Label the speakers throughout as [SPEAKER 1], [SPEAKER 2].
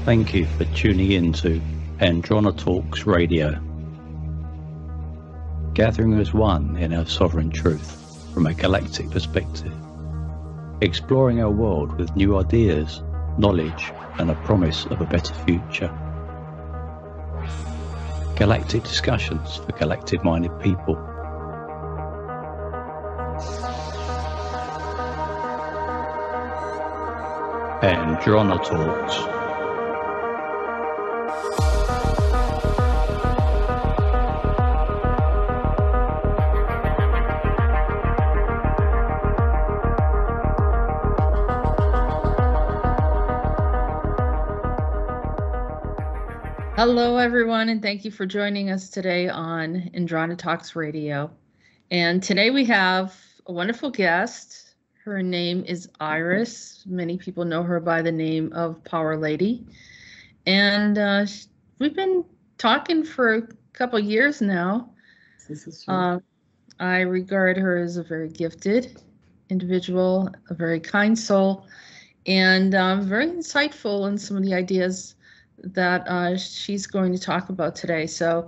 [SPEAKER 1] Thank you for tuning in to Andronetalks Radio, gathering as one in our sovereign truth from a galactic perspective, exploring our world with new ideas, knowledge, and a promise of a better future. Galactic discussions for galactic-minded people. Andronetalks.
[SPEAKER 2] Hello, everyone, and thank you for joining us today on Andronetalks Radio. And today we have a wonderful guest. Her name is Iris. Many people know her by the name of Powerlady. And we've been talking for a couple years now.
[SPEAKER 3] This is true.
[SPEAKER 2] I regard her as a very gifted individual, a very kind soul, and very insightful in some of the ideas that she's going to talk about today. So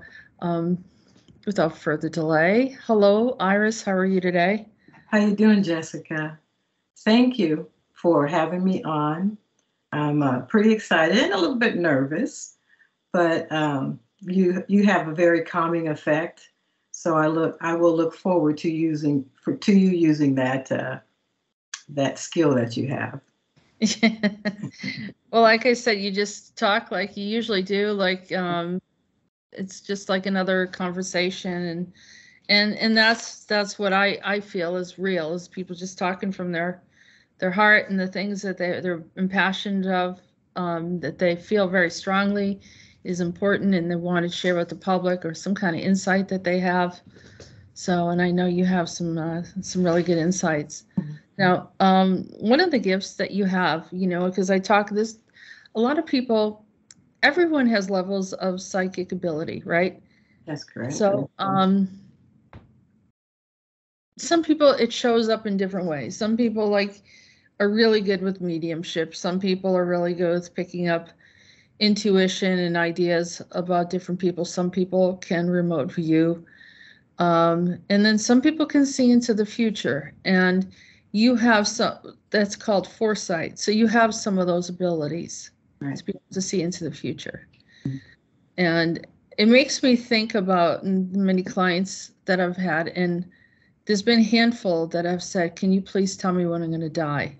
[SPEAKER 2] without further delay, hello, Iris. How are you today?
[SPEAKER 3] How you doing, Jessica? Thank you for having me on. I'm pretty excited and a little bit nervous, but you have a very calming effect. So I will look forward to you using that skill that you have.
[SPEAKER 2] Well, like I said, you just talk like you usually do. Like it's just like another conversation, and that's what I feel is real, is people just talking from their heart and the things that they're impassioned of, that they feel very strongly is important and they want to share with the public, or some kind of insight that they have. So, and I know you have some really good insights. Now, one of the gifts that you have, because I talk this, a lot of people, everyone has levels of psychic ability, right?
[SPEAKER 3] That's correct.
[SPEAKER 2] So, some people, it shows up in different ways. Some people are really good with mediumship. Some people are really good with picking up intuition and ideas about different people. Some people can remote view. And then some people can see into the future. And you have some, that's called foresight. So you have some of those abilities, right, to be able to see into the future. And it makes me think about many clients that I've had, and there's been a handful that have said, can you please tell me when I'm going to die?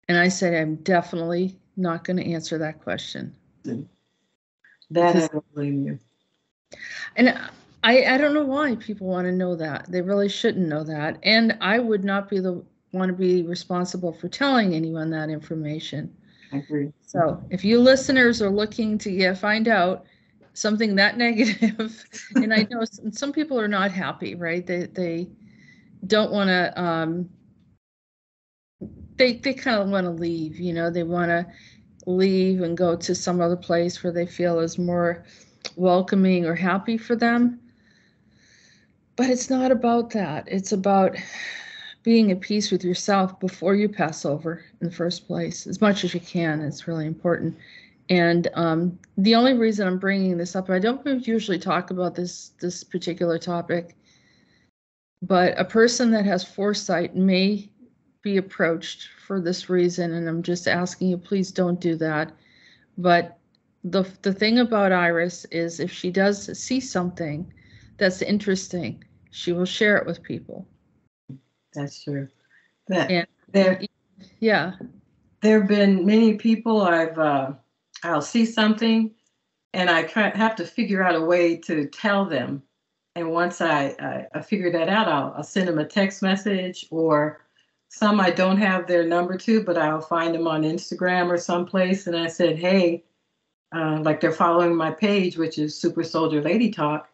[SPEAKER 2] And I said, I'm definitely not going to answer that question.
[SPEAKER 3] That I don't blame you.
[SPEAKER 2] And I don't know why people want to know that. They really shouldn't know that. And I would not want to be responsible for telling anyone that information.
[SPEAKER 3] I agree.
[SPEAKER 2] So if you listeners are looking to find out something that negative, and I know some people are not happy, right? They don't want to, they kind of want to leave, they want to leave and go to some other place where they feel is more welcoming or happy for them. But it's not about that. It's about being at peace with yourself before you pass over in the first place, as much as you can. It's really important. And the only reason I'm bringing this up, I don't usually talk about this particular topic, but a person that has foresight may be approached for this reason, and I'm just asking you, please don't do that. But the thing about Iris is, if she does see something that's interesting, she will share it with people.
[SPEAKER 3] That's true.
[SPEAKER 2] Yeah.
[SPEAKER 3] There have been many people I'll see something and I have to figure out a way to tell them. And once I figure that out, I'll send them a text message, or some I don't have their number to, but I'll find them on Instagram or someplace. And I said, hey, like they're following my page, which is Super Soldier Lady Talk.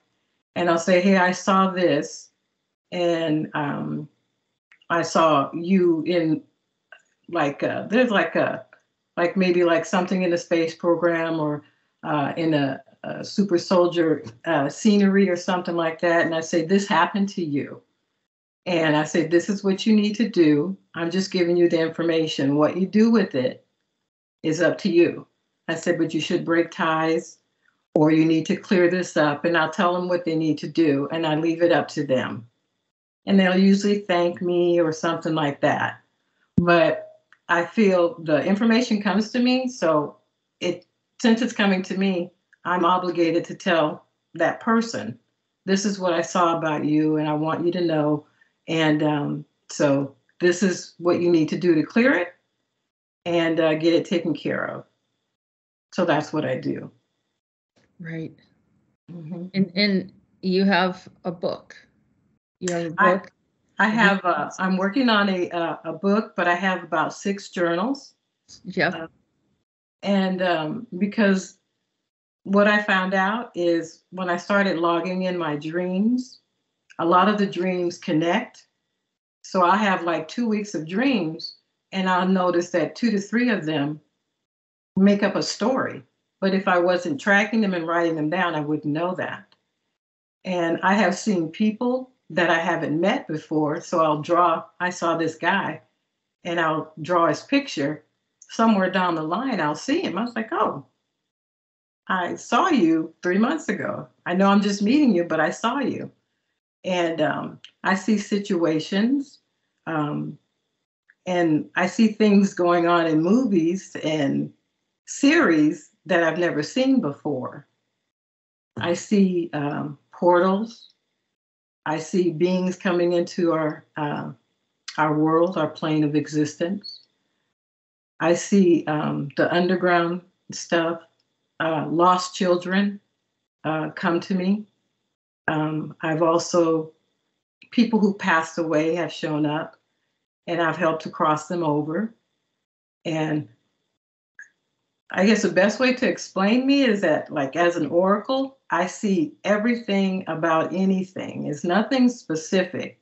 [SPEAKER 3] And I'll say, hey, I saw this, and I saw you in there's maybe something in the space program, or in a super soldier scenery or something like that. And I say, this happened to you. And I say, this is what you need to do. I'm just giving you the information. What you do with it is up to you. I said, but you should break ties or you need to clear this up. And I'll tell them what they need to do and I leave it up to them. And they'll usually thank me or something like that. But I feel the information comes to me. So since it's coming to me, I'm obligated to tell that person, this is what I saw about you and I want you to know. And so this is what you need to do to clear it and get it taken care of. So that's what I do.
[SPEAKER 2] Right. Mm-hmm. And you have a book. You have a book.
[SPEAKER 3] I have. I'm working on a book, but I have about 6 journals.
[SPEAKER 2] Yep.
[SPEAKER 3] And because what I found out is when I started logging in my dreams, a lot of the dreams connect. So I have like 2 weeks of dreams, and I'll notice that 2 to 3 of them make up a story. But if I wasn't tracking them and writing them down, I wouldn't know that. And I have seen people that I haven't met before. So I saw this guy and I'll draw his picture. Somewhere down the line, I'll see him. I was like, oh, I saw you 3 months ago. I know I'm just meeting you, but I saw you. And I see situations and I see things going on in movies and series that I've never seen before. I see portals. I see beings coming into our world, our plane of existence. I see the underground stuff. Lost children come to me. I've also, people who passed away have shown up and I've helped to cross them over. And I guess the best way to explain me is that, like, as an oracle, I see everything about anything. It's nothing specific.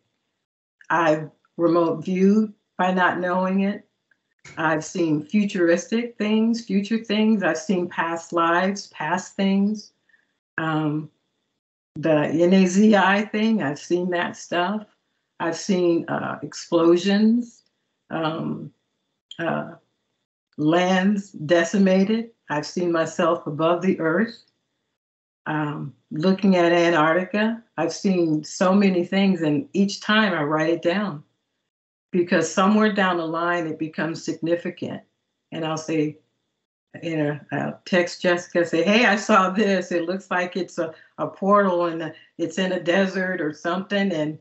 [SPEAKER 3] I've remote viewed by not knowing it. I've seen futuristic things, future things. I've seen past lives, past things. The inicident thing, I've seen that stuff. I've seen explosions, lands decimated. I've seen myself above the earth. Looking at Antarctica, I've seen so many things, and each time I write it down because somewhere down the line it becomes significant. And I'll say, I'll text Jessica, say, hey, I saw this. It looks like it's a portal and it's in a desert or something. And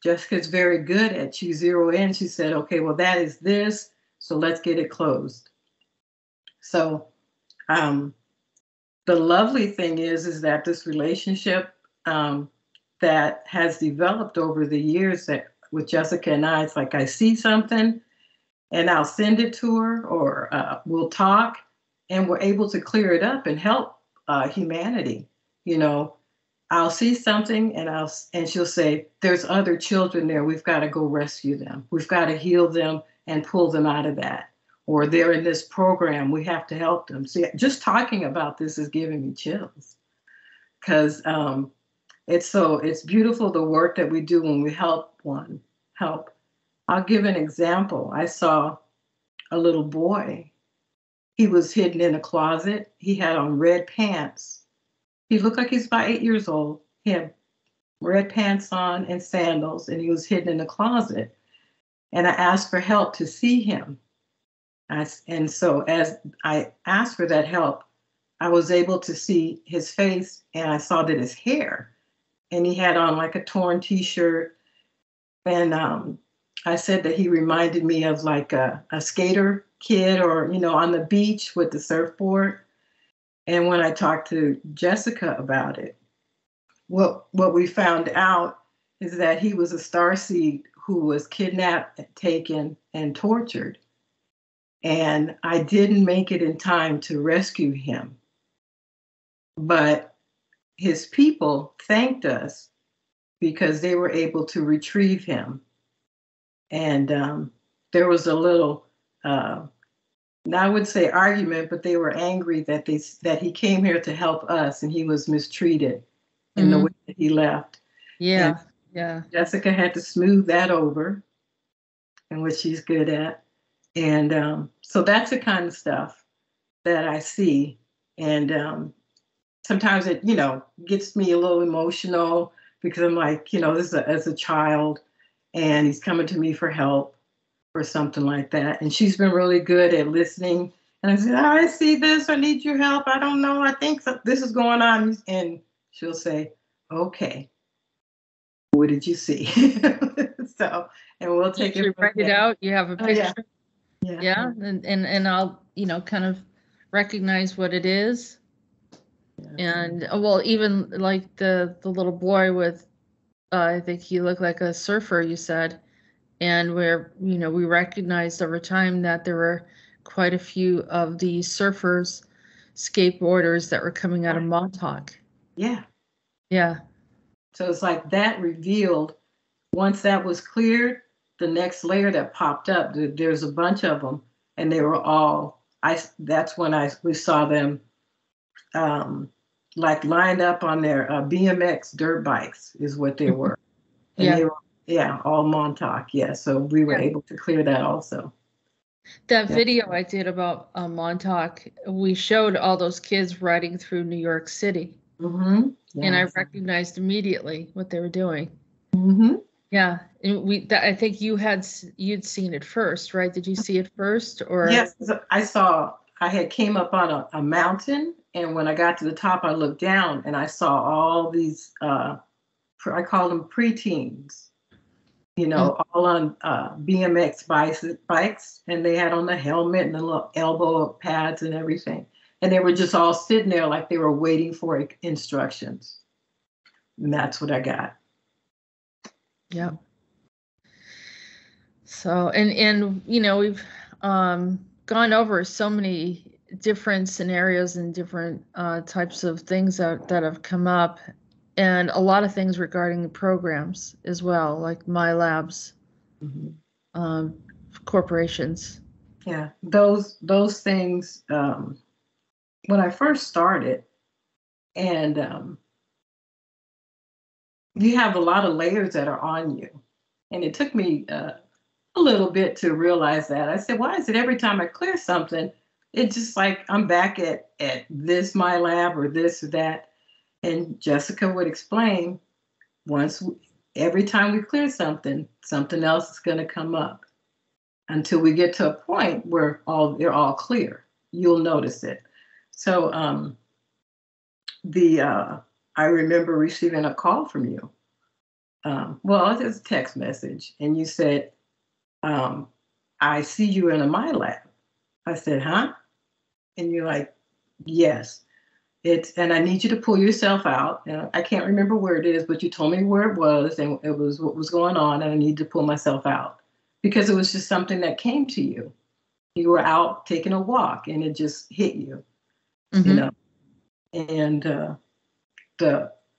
[SPEAKER 3] Jessica's very good at, she zeroed in. She said, okay, well, that is this. So let's get it closed. So the lovely thing is that this relationship that has developed over the years that with Jessica and I, it's like I see something and I'll send it to her or we'll talk and we're able to clear it up and help humanity. You know, I'll see something and she'll say, there's other children there. We've got to go rescue them. We've got to heal them and pull them out of that. Or they're in this program. We have to help them. See, just talking about this is giving me chills because it's beautiful the work that we do when we help. I'll give an example. I saw a little boy. He was hidden in a closet. He had on red pants. He looked like he's about 8 years old. He had red pants on and sandals, and he was hidden in a closet. And I asked for help to see him. And so as I asked for that help, I was able to see his face, and I saw that his hair, and he had on like a torn T-shirt. And I said that he reminded me of like a skater kid or, on the beach with the surfboard. And when I talked to Jessica about it, what we found out is that he was a starseed who was kidnapped, taken, and tortured. And I didn't make it in time to rescue him. But his people thanked us because they were able to retrieve him. And there was a little, I would say argument, but they were angry that he came here to help us and he was mistreated in the way that he left.
[SPEAKER 2] Yeah,
[SPEAKER 3] and
[SPEAKER 2] yeah.
[SPEAKER 3] Jessica had to smooth that over, and what she's good at. And so that's the kind of stuff that I see. And sometimes it, gets me a little emotional because I'm like, this is as a child, and he's coming to me for help or something like that. And she's been really good at listening. And I said, I see this. I need your help. I don't know. I think this is going on. And she'll say, okay, what did you see? So, and we'll take it.
[SPEAKER 2] You write it out. You have a picture.
[SPEAKER 3] Yeah.
[SPEAKER 2] And I'll, kind of recognize what it is. Yeah. And well, even like the little boy with, I think he looked like a surfer, you said. And where, we recognized over time that there were quite a few of the surfers, skateboarders that were coming out of Montauk.
[SPEAKER 3] Yeah.
[SPEAKER 2] Yeah. So
[SPEAKER 3] it's like that revealed, once that was cleared, the next layer that popped up, there's a bunch of them, and they were all, that's when we saw them like lined up on their BMX dirt bikes is what they were. And they were, all Montauk. Yeah. So we were able to clear that also.
[SPEAKER 2] That video I did about Montauk, we showed all those kids riding through New York City.
[SPEAKER 3] Mm-hmm. Yes.
[SPEAKER 2] And I recognized immediately what they were doing.
[SPEAKER 3] Mm-hmm.
[SPEAKER 2] Yeah. And I think you'd seen it first, right? Did you see it first? Or
[SPEAKER 3] yes, I had came up on a mountain, and when I got to the top, I looked down and I saw all these I call them preteens, all on BMX bikes, and they had on the helmet and the little elbow pads and everything. And they were just all sitting there like they were waiting for instructions. And that's what I got.
[SPEAKER 2] Yeah. So, and we've gone over so many different scenarios and different types of things that have come up. And a lot of things regarding the programs as well, like my labs, corporations.
[SPEAKER 3] Yeah, those things. When I first started, and you have a lot of layers that are on you, and it took me a little bit to realize that. I said, why is it every time I clear something, it's just like I'm back at this my lab or this or that. And Jessica would explain, every time we clear something else is going to come up until we get to a point where they're all clear. You'll notice it. So I remember receiving a call from you. Well, it was a text message, and you said, I see you in a my lab. I said, huh? And you're like, yes. And I need you to pull yourself out. And I can't remember where it is, but you told me where it was, and it was what was going on, and I need to pull myself out because it was just something that came to you. You were out taking a walk, and it just hit you, And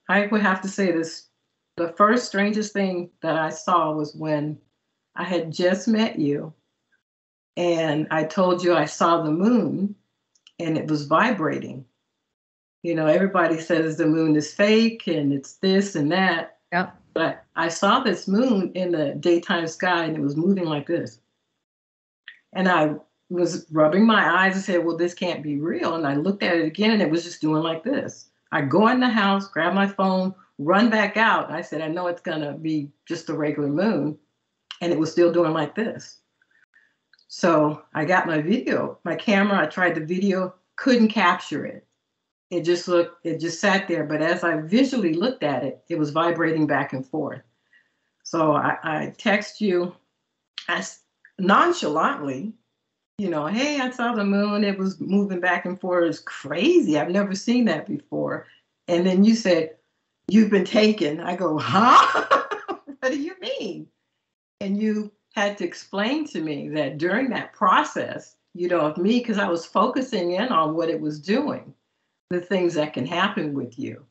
[SPEAKER 3] I would have to say this: the first strangest thing that I saw was when I had just met you, and I told you I saw the moon, and it was vibrating. Everybody says the moon is fake and it's this and that.
[SPEAKER 2] Yep.
[SPEAKER 3] But I saw this moon in the daytime sky, and it was moving like this. And I was rubbing my eyes and said, well, this can't be real. And I looked at it again, and it was just doing like this. I go in the house, grab my phone, run back out. And I said, I know it's going to be just a regular moon. And it was still doing like this. So I got my camera. I tried the video, couldn't capture it. It just sat there. But as I visually looked at it, it was vibrating back and forth. So I text you nonchalantly, hey, I saw the moon. It was moving back and forth. It's crazy. I've never seen that before. And then you said, you've been taken. I go, huh? What do you mean? And you had to explain to me that during that process, of me, because I was focusing in on what it was doing, the things that can happen with you.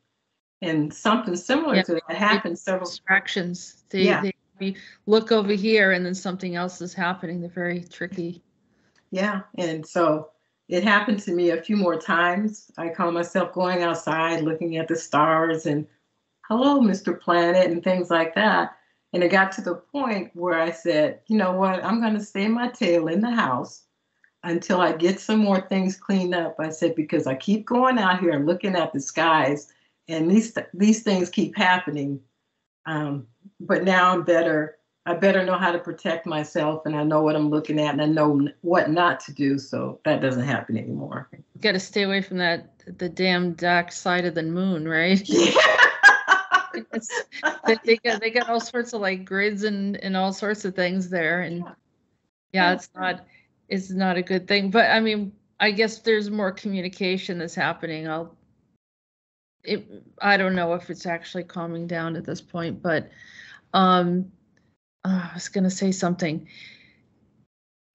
[SPEAKER 3] And something similar to that happened several
[SPEAKER 2] distractions. They look over here and then something else is happening. They're very tricky.
[SPEAKER 3] Yeah. And so it happened to me a few more times. I call myself going outside, looking at the stars and hello, Mr. Planet and things like that. And it got to the point where I said, you know what, I'm going to stay my tail in the house. until I get some more things cleaned up. I said, because I keep going out here and looking at the skies, and these things keep happening. But now I'm better. I better know how to protect myself, and I know what I'm looking at, and I know what not to do, so that doesn't happen anymore.
[SPEAKER 2] You got to stay away from the damn dark side of the moon, right?
[SPEAKER 3] Yeah.
[SPEAKER 2] They got all sorts of like grids and all sorts of things there, and yeah, it's not a good thing. But I mean, I guess there's more communication that's happening. I don't know if it's actually calming down at this point, but I was going to say something.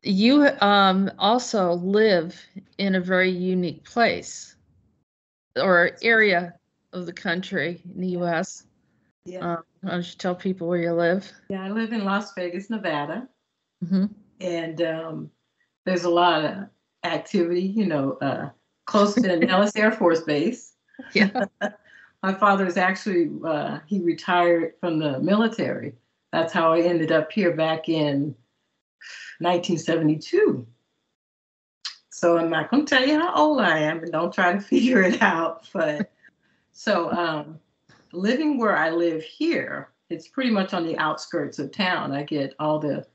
[SPEAKER 2] You also live in a very unique place or area of the country in the U.S.
[SPEAKER 3] Yeah.
[SPEAKER 2] Why don't you tell people where you live?
[SPEAKER 3] Yeah, I live in Las Vegas, Nevada.
[SPEAKER 2] Mm-hmm.
[SPEAKER 3] And there's a lot of activity, close to Nellis Air Force Base.
[SPEAKER 2] Yeah.
[SPEAKER 3] My father is actually, he retired from the military. That's how I ended up here back in 1972. So I'm not going to tell you how old I am, and don't try to figure it out. But so living where I live here, it's pretty much on the outskirts of town. I get all the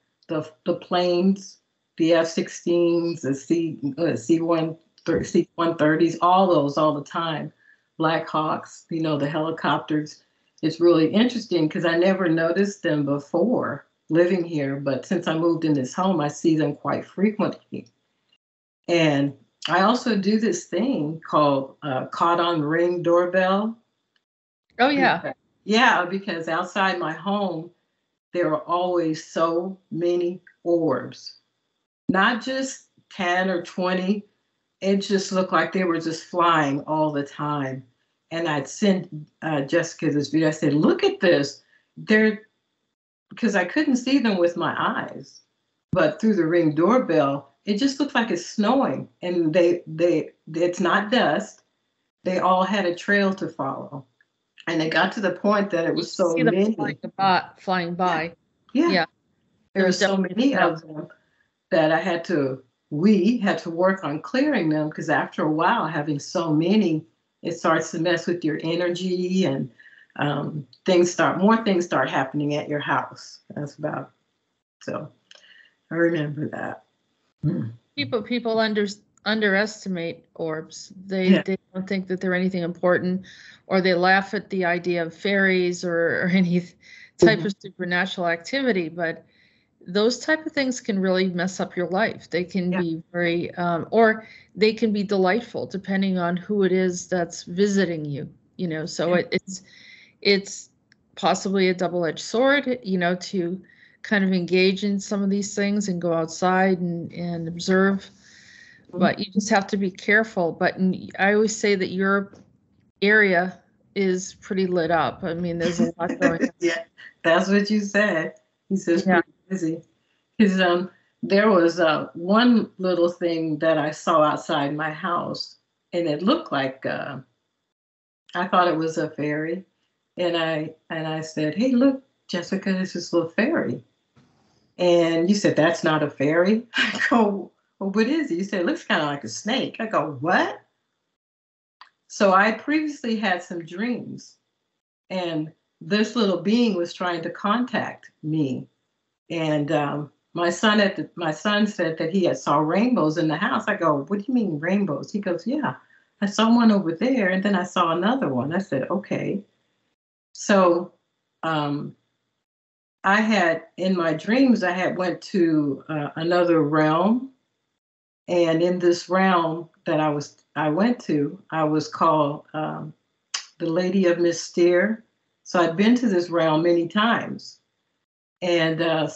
[SPEAKER 3] planes, the F-16s, the C-130s, all those all the time. Black Hawks, the helicopters. It's really interesting because I never noticed them before living here, but since I moved in this home, I see them quite frequently. And I also do this thing called caught on ring doorbell.
[SPEAKER 2] Oh, yeah.
[SPEAKER 3] Yeah, because outside my home, there are always so many orbs, not just 10 or 20. It just looked like they were just flying all the time. And I'd sent Jessica this video. I said, look at this. Because I couldn't see them with my eyes, but through the ring doorbell, it just looked like it's snowing. And it's not dust. They all had a trail to follow. And it got to the point that it was so many.
[SPEAKER 2] Flying by.
[SPEAKER 3] Yeah. There were so many of them that we had to work on clearing them, because after a while, having so many, it starts to mess with your energy, and more things start happening at your house. So I remember that.
[SPEAKER 2] People underestimate orbs. They don't think that they're anything important, or they laugh at the idea of fairies or any type of supernatural activity. But those type of things can really mess up your life. They can be very, or they can be delightful depending on who it is that's visiting you. So it's possibly a double-edged sword. To kind of engage in some of these things and go outside and observe. But you just have to be careful. But I always say that your area is pretty lit up. I mean, there's a lot going on.
[SPEAKER 3] Yeah, that's what you said. He says pretty busy. Because there was one little thing that I saw outside my house, and it looked like I thought it was a fairy. And I said, hey, look, Jessica, this is a little fairy. And you said, that's not a fairy? I go, well, what is it? You said, it looks kind of like a snake. I go, what? So I previously had some dreams, and this little being was trying to contact me. And my son said that he had saw rainbows in the house. I go, what do you mean rainbows? He goes, yeah, I saw one over there, and then I saw another one. I said, okay. So I had, in my dreams, I went to another realm. And in this realm that I went to, I was called the Lady of Mystere. So I'd been to this realm many times. And I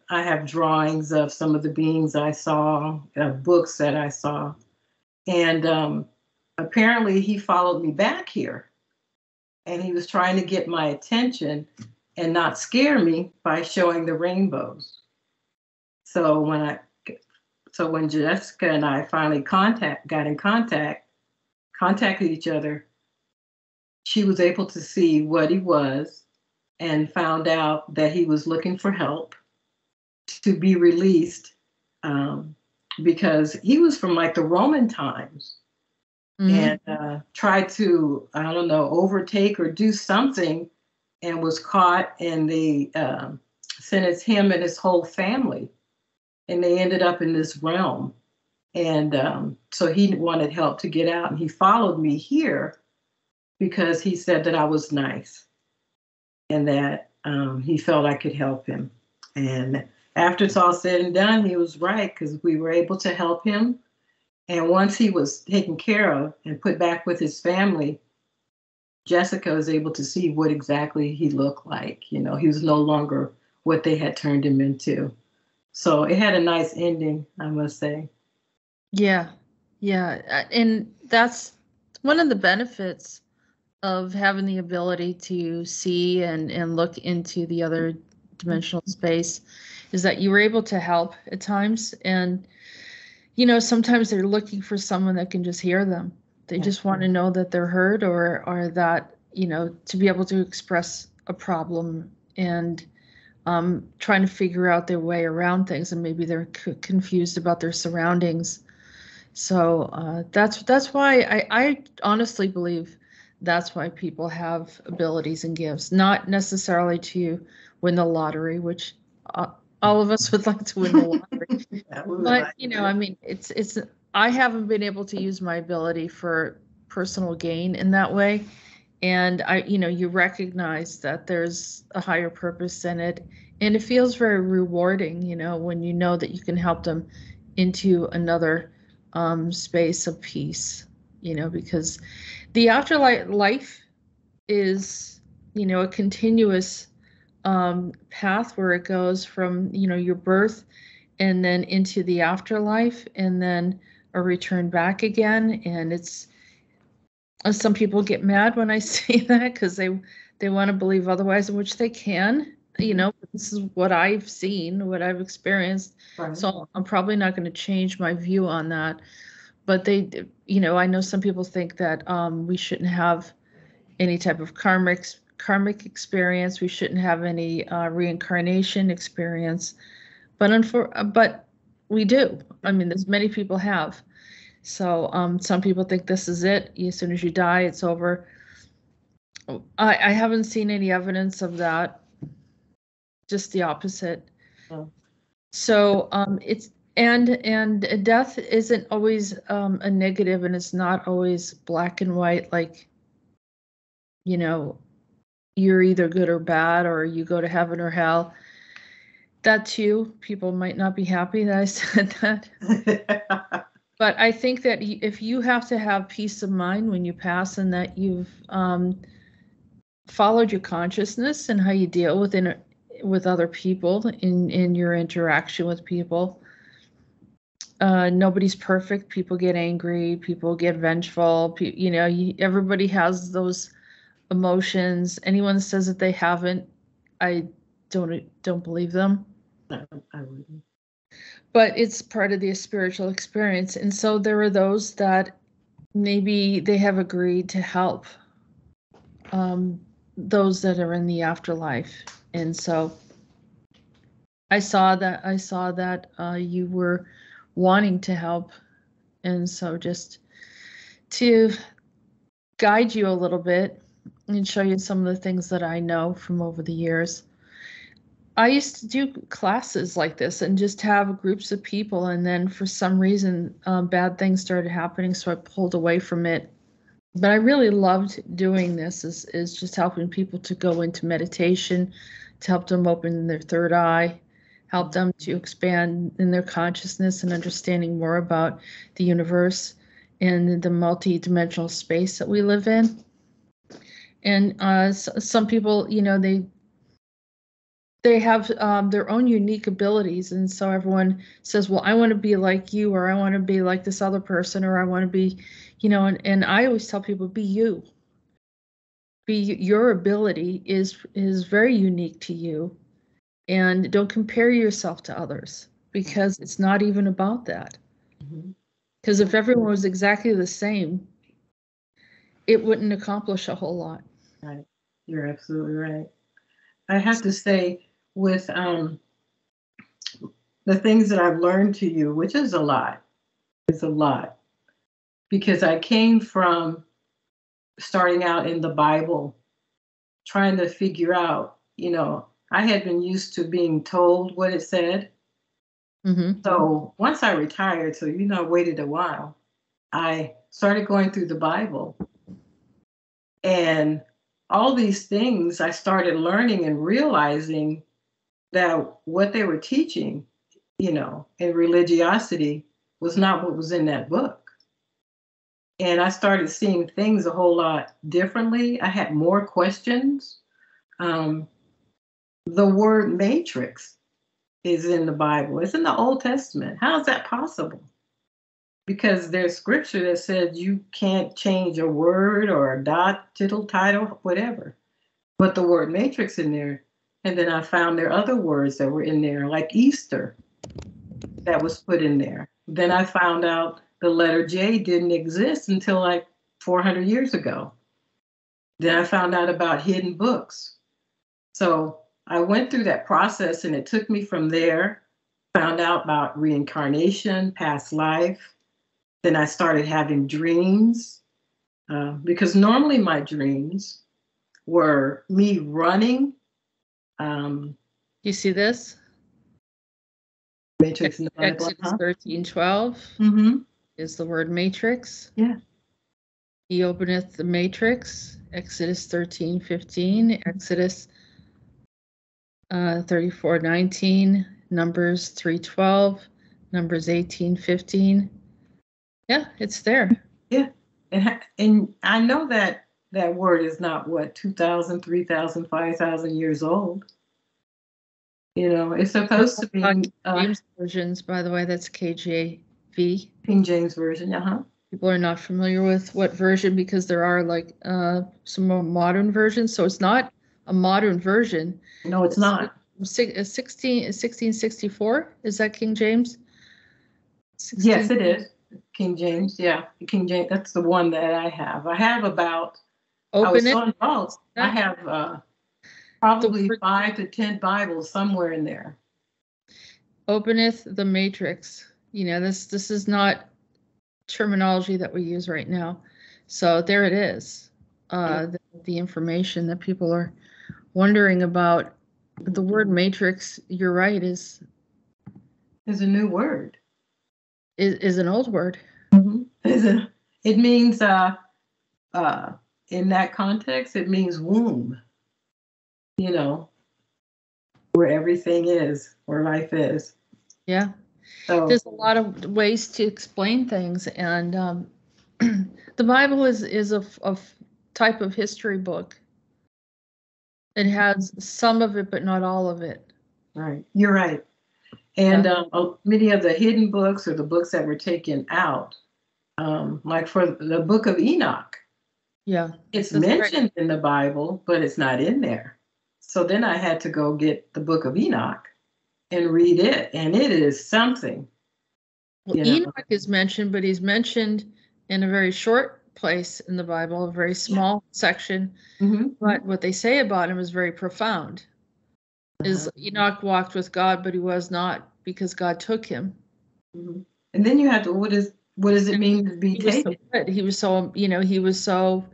[SPEAKER 3] have drawings of some of the beings I saw, books that I saw. And apparently he followed me back here. And he was trying to get my attention and not scare me by showing the rainbows. So when Jessica and I finally contacted each other, she was able to see what he was and found out that he was looking for help to be released because he was from like the Roman times and tried to, I don't know, overtake or do something and was caught, and they sentenced him and his whole family. And they ended up in this realm. And so he wanted help to get out. And he followed me here because he said that I was nice and that he felt I could help him. And after it's all said and done, he was right, because we were able to help him. And once he was taken care of and put back with his family, Jessica was able to see what exactly he looked like. You know, he was no longer what they had turned him into. So it had a nice ending, I must say.
[SPEAKER 2] Yeah. Yeah. And that's one of the benefits of having the ability to see and look into the other dimensional space, is that you were able to help at times. And, you know, sometimes they're looking for someone that can just hear them. They just want to know that they're heard, or that, you know, to be able to express a problem and trying to figure out their way around things, and maybe they're confused about their surroundings. So that's why I honestly believe that's why people have abilities and gifts, not necessarily to win the lottery, which all of us would like to win the lottery. But, you know, I mean, it's I haven't been able to use my ability for personal gain in that way. And you know, you recognize that there's a higher purpose in it, and it feels very rewarding, you know, when you know that you can help them into another space of peace, you know, because the afterlife is, you know, a continuous path where it goes from, you know, your birth and then into the afterlife and then a return back again. And it's, some people get mad when I say that because they want to believe otherwise, which they can. You know, this is what I've seen, what I've experienced. Right. So I'm probably not going to change my view on that. But they, you know, I know some people think that we shouldn't have any type of karmic experience. We shouldn't have any reincarnation experience. But we do. I mean, there's many people have. So some people think this is it. As soon as you die, it's over. I haven't seen any evidence of that. Just the opposite. Oh. So it's and death isn't always a negative, and it's not always black and white. Like, you know, you're either good or bad, or you go to heaven or hell. That too, people might not be happy that I said that. But I think that if you have to have peace of mind when you pass, and that you've followed your consciousness and how you deal with other people in your interaction with people. Nobody's perfect. People get angry. People get vengeful. You know, everybody has those emotions. Anyone that says that they haven't, I don't believe them. No, I wouldn't. But it's part of the spiritual experience. And so there are those that maybe they have agreed to help those that are in the afterlife. And so I saw that you were wanting to help. And so just to guide you a little bit and show you some of the things that I know from over the years. I used to do classes like this and just have groups of people, and then for some reason bad things started happening, so I pulled away from it. But I really loved doing this, is just helping people to go into meditation, to help them open their third eye, help them to expand in their consciousness and understanding more about the universe and the multi-dimensional space that we live in. And some people, you know, they have their own unique abilities. And so everyone says, well, I want to be like you, or I want to be like this other person, or I want to be, you know, and I always tell people, be you. Your ability is very unique to you. And don't compare yourself to others, because it's not even about that. Because if everyone was exactly the same, it wouldn't accomplish a whole lot.
[SPEAKER 3] Right. You're absolutely right. I have to say, with the things that I've learned to you, which is a lot. It's a lot. Because I came from starting out in the Bible, trying to figure out, I had been used to being told what it said.
[SPEAKER 2] Mm-hmm.
[SPEAKER 3] So once I retired, I waited a while, I started going through the Bible. And all these things I started learning and realizing that what they were teaching, in religiosity was not what was in that book. And I started seeing things a whole lot differently. I had more questions. The word matrix is in the Bible. It's in the Old Testament. How is that possible? Because there's scripture that says you can't change a word or a dot, tittle, title, whatever. But the word matrix in there. And then I found there are other words that were in there, like Easter, that was put in there. Then I found out the letter J didn't exist until like 400 years ago. Then I found out about hidden books. So I went through that process, and it took me from there, found out about reincarnation, past life. Then I started having dreams, because normally my dreams were me running.
[SPEAKER 2] You see this?
[SPEAKER 3] Matrix in the Bible.
[SPEAKER 2] Exodus 13:12
[SPEAKER 3] Mm-hmm.
[SPEAKER 2] is the word matrix.
[SPEAKER 3] Yeah.
[SPEAKER 2] He openeth the matrix. Exodus 13:15. Exodus 34:19. Numbers 3:12. Numbers 18:15. Yeah, it's there.
[SPEAKER 3] Yeah. And I know that word is not 2,000, 3,000, 5,000 years old. It's supposed to be
[SPEAKER 2] James versions, by the way. That's KJV.
[SPEAKER 3] King James version.
[SPEAKER 2] People are not familiar with what version because there are like some more modern versions. So it's not a modern version.
[SPEAKER 3] No, it's not.
[SPEAKER 2] 1664. Is that King James?
[SPEAKER 3] 16? Yes, it is. King James. Yeah, King James. That's the one that I have. I have about. I was so involved. I have probably 5 to 10 Bibles somewhere in there.
[SPEAKER 2] Openeth the matrix. This is not terminology that we use right now. So there it is. The information that people are wondering about. The word matrix, you're right, is
[SPEAKER 3] a new word.
[SPEAKER 2] Is an old word.
[SPEAKER 3] Mm-hmm. It means in that context, it means womb. Where everything is, where life is.
[SPEAKER 2] Yeah. So there's a lot of ways to explain things, and the Bible is a type of history book. It has some of it, but not all of it.
[SPEAKER 3] Right. You're right. And many of the hidden books, or the books that were taken out, like for the book of Enoch.
[SPEAKER 2] Yeah.
[SPEAKER 3] It's mentioned in the Bible, but it's not in there. So then I had to go get the book of Enoch and read it. And it is something.
[SPEAKER 2] Well, Enoch is mentioned, but he's mentioned in a very short place in the Bible, a very small section.
[SPEAKER 3] Mm-hmm.
[SPEAKER 2] But what they say about him is very profound. Is Enoch walked with God, but he was not, because God took him.
[SPEAKER 3] Mm-hmm. And then you have to, what does it mean to be taken?
[SPEAKER 2] He was so he was so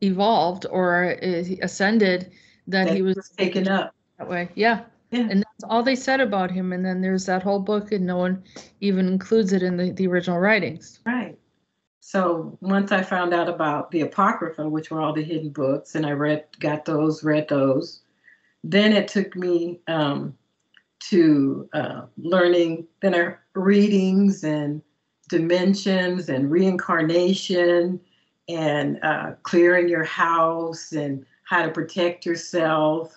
[SPEAKER 2] evolved or ascended that he was
[SPEAKER 3] taken up
[SPEAKER 2] that way. Yeah. And that's all they said about him. And then there's that whole book, and no one even includes it in the original writings.
[SPEAKER 3] Right. So once I found out about the Apocrypha, which were all the hidden books, and I read those, then it took me to learning, then readings and dimensions and reincarnation and clearing your house and how to protect yourself.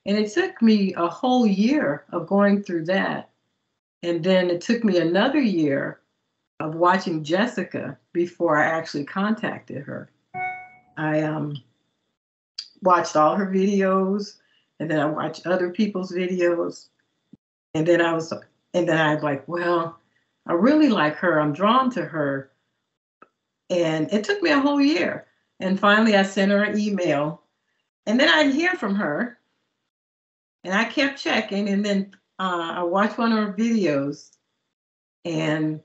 [SPEAKER 3] And it took me a whole year of going through that. And then it took me another year of watching Jessica before I actually contacted her. I watched all her videos, and then I watched other people's videos. And then I was like, well, I really like her. I'm drawn to her. And it took me a whole year. And finally I sent her an email, and then I didn't hear from her. And I kept checking, and then I watched one of her videos, and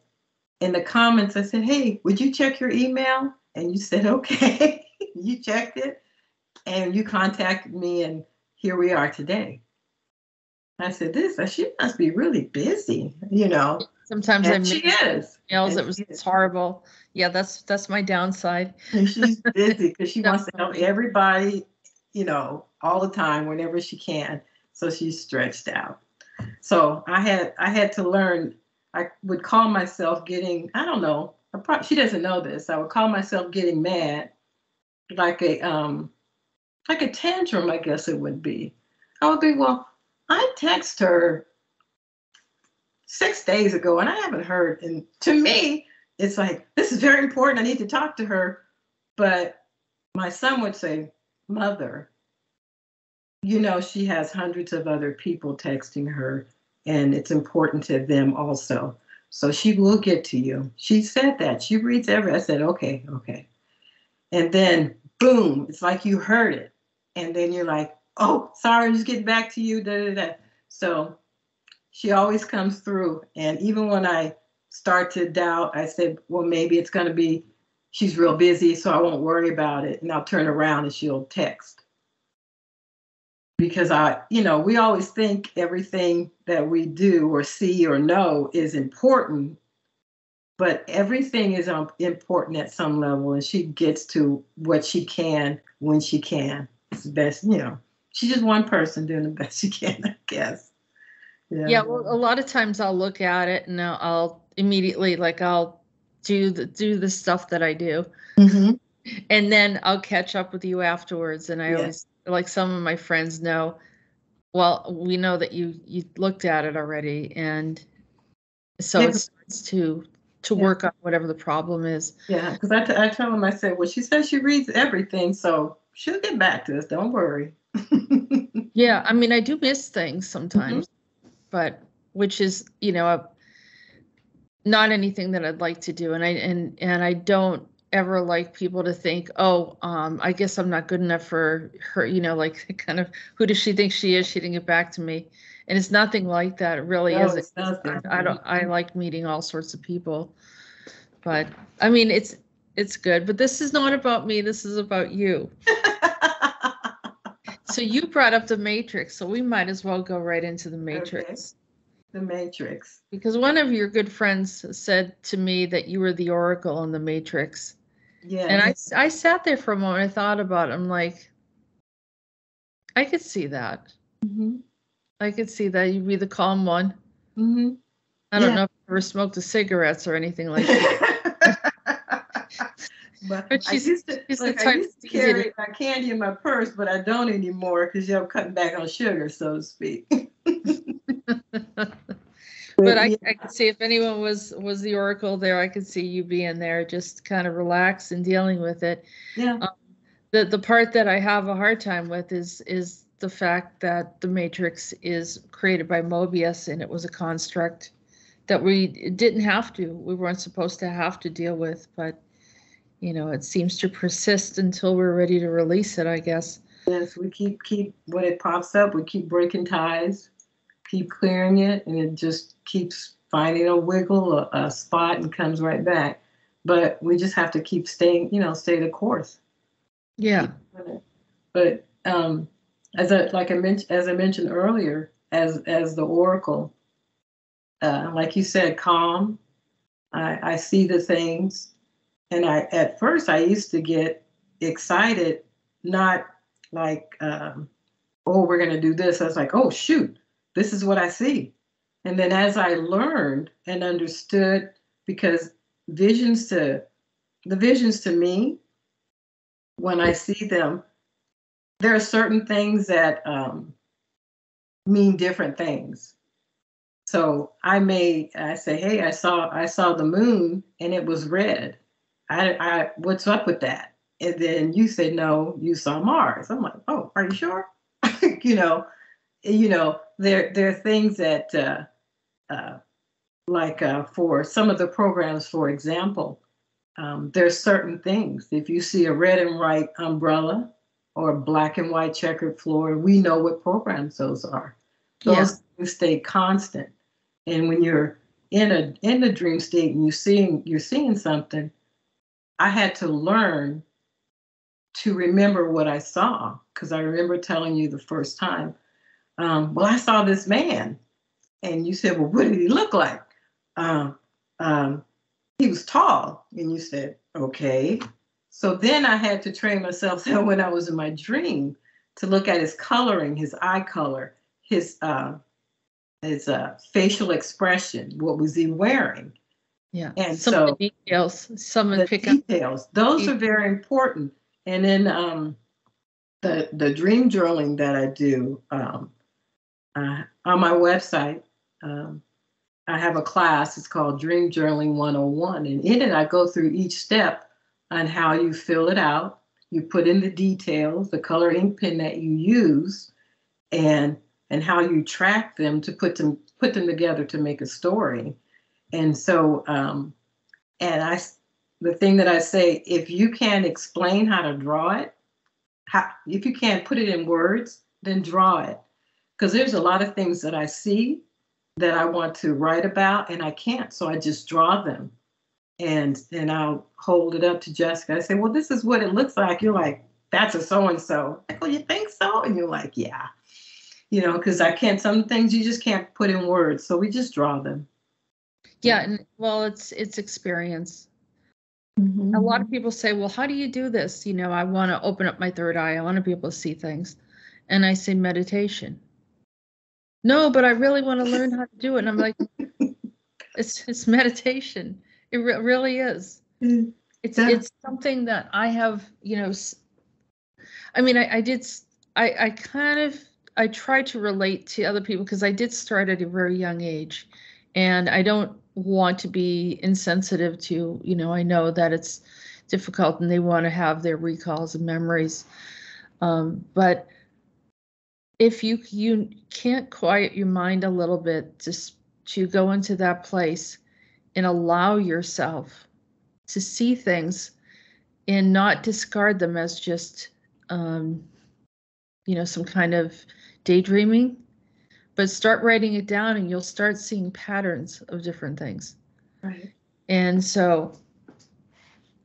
[SPEAKER 3] in the comments I said, "Hey, would you check your email?" And you said, "Okay." You checked it, and you contacted me, and here we are today. I said, she must be really busy,
[SPEAKER 2] Sometimes
[SPEAKER 3] and she is.
[SPEAKER 2] Emails, it's horrible. Yeah, that's my downside.
[SPEAKER 3] And she's busy because she wants to help everybody, all the time, whenever she can. So she's stretched out. So I had to learn. I would call myself getting, I don't know, she doesn't know this. I would call myself getting mad, like a tantrum, I guess it would be. I would be, well, I text her 6 days ago and I haven't heard. And to me, it's like, this is very important. I need to talk to her. But my son would say, Mother, she has hundreds of other people texting her, and it's important to them also. So she will get to you. She said that. She reads I said, okay. And then, boom, it's like you heard it. And then you're like, oh, sorry, I'm just getting back to you. Da, da, da. So she always comes through. And even when I start to doubt, I said, well, maybe it's going to be, she's real busy, so I won't worry about it. And I'll turn around and she'll text. Because we always think everything that we do or see or know is important, but everything is important at some level, and she gets to what she can when she can. It's the best, she's just one person doing the best she can, I guess.
[SPEAKER 2] Yeah, well, a lot of times I'll look at it and I'll immediately, I'll do the stuff that I do.
[SPEAKER 3] Mm-hmm.
[SPEAKER 2] And then I'll catch up with you afterwards. And I always, some of my friends know, well, we know that you looked at it already. And so it starts to work on whatever the problem is.
[SPEAKER 3] Yeah, because I tell them, I said, well, she says she reads everything, so she'll get back to us. Don't worry.
[SPEAKER 2] Yeah, I mean, I do miss things sometimes, but which is, not anything that I'd like to do. And I don't ever like people to think, oh, I guess I'm not good enough for her, kind of, who does she think she is? She didn't get back to me. And it's nothing like that. It really isn't. I like meeting all sorts of people, but I mean, it's good, but this is not about me. This is about you. So you brought up the Matrix, so we might as well go right into the Matrix.
[SPEAKER 3] Okay. The Matrix.
[SPEAKER 2] Because one of your good friends said to me that you were the Oracle in the Matrix.
[SPEAKER 3] Yeah.
[SPEAKER 2] And I sat there for a moment. I thought about it. I'm like, I could see that.
[SPEAKER 3] Mm-hmm.
[SPEAKER 2] I could see that. You'd be the calm one.
[SPEAKER 3] Mm-hmm.
[SPEAKER 2] I don't know if you ever smoked the cigarettes or anything like that.
[SPEAKER 3] But I used to carry my candy in my purse, but I don't anymore because I'm cutting back on sugar, so to speak.
[SPEAKER 2] But I could see if anyone was the Oracle there, I could see you being there, just kind of relaxed and dealing with it.
[SPEAKER 3] Yeah.
[SPEAKER 2] The part that I have a hard time with is the fact that the Matrix is created by Mobius, and it was a construct that we weren't supposed to have to deal with, but it seems to persist until we're ready to release it, I guess.
[SPEAKER 3] Yes, we keep when it pops up, we keep breaking ties, keep clearing it, and it just keeps finding a wiggle, a spot, and comes right back. But we just have to keep staying, stay the course.
[SPEAKER 2] Yeah.
[SPEAKER 3] But as I mentioned earlier, as the Oracle, like you said, calm. I see the things, and at first I used to get excited, not like, oh, we're going to do this. I was like, oh, shoot, this is what I see. And then as I learned and understood, because the visions to me, when I see them, there are certain things that mean different things. So I say, hey, I saw the moon and it was red. What's up with that? And then you said, no, you saw Mars. I'm like, oh, are you sure? There are things that, for some of the programs, for example, there's certain things. If you see a red and white umbrella or a black and white checkered floor, we know what programs those are. state constant. And when you're in the dream state and you're seeing something, I had to learn to remember what I saw, because I remember telling you the first time, well, I saw this man, and you said, well, what did he look like? He was tall, and you said, okay. So then I had to train myself that when I was in my dream to look at his coloring, his eye color, his facial expression. What was he wearing?
[SPEAKER 2] Yeah.
[SPEAKER 3] And
[SPEAKER 2] some
[SPEAKER 3] so
[SPEAKER 2] of the details, some
[SPEAKER 3] the
[SPEAKER 2] pick up.
[SPEAKER 3] details, those are very important. And then the dream journaling that I do on my website, I have a class. It's called Dream Journaling 101, and in it I go through each step on how you fill it out. You put in the details, the color ink pen that you use, and how you track them to put them together to make a story. And so, the thing that I say, if you can't explain how to draw it, if you can't put it in words, then draw it. Because there's a lot of things that I see that I want to write about, and I can't, so I just draw them. And I'll hold it up to Jessica. I say, well, this is what it looks like. You're like, that's a so-and-so. Like, oh, you think so? And you're like, yeah. Because I can't, some things you just can't put in words. So we just draw them.
[SPEAKER 2] Yeah. And well, it's experience.
[SPEAKER 3] Mm-hmm.
[SPEAKER 2] A lot of people say, well, how do you do this? I want to open up my third eye. I want to be able to see things. And I say meditation. No, but I really want to learn how to do it. And I'm like, it's meditation. It really is. It's something that I have, I mean, I tried to relate to other people because I did start at a very young age, and I don't want to be insensitive to, I know that it's difficult and they want to have their recalls and memories. But if you can't quiet your mind a little bit to go into that place and allow yourself to see things and not discard them as just, some kind of daydreaming, but start writing it down and you'll start seeing patterns of different things.
[SPEAKER 3] Right.
[SPEAKER 2] And so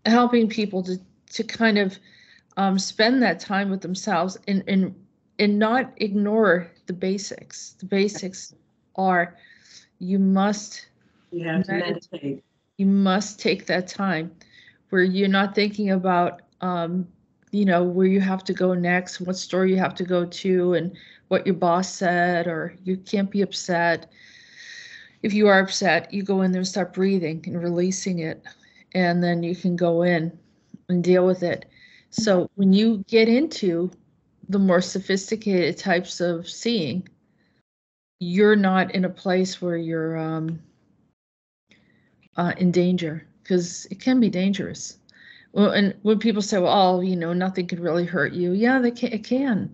[SPEAKER 2] helping people to kind of spend that time with themselves and not ignore the basics. The basics are you have to meditate. You must take that time where you're not thinking about, where you have to go next, what store you have to go to, and what your boss said, or you can't be upset. If you are upset, you go in there and start breathing and releasing it, and then you can go in and deal with it. So when you get into the more sophisticated types of seeing, you're not in a place where you're in danger, because it can be dangerous. Well, and when people say, well, nothing can really hurt you. Yeah, it can,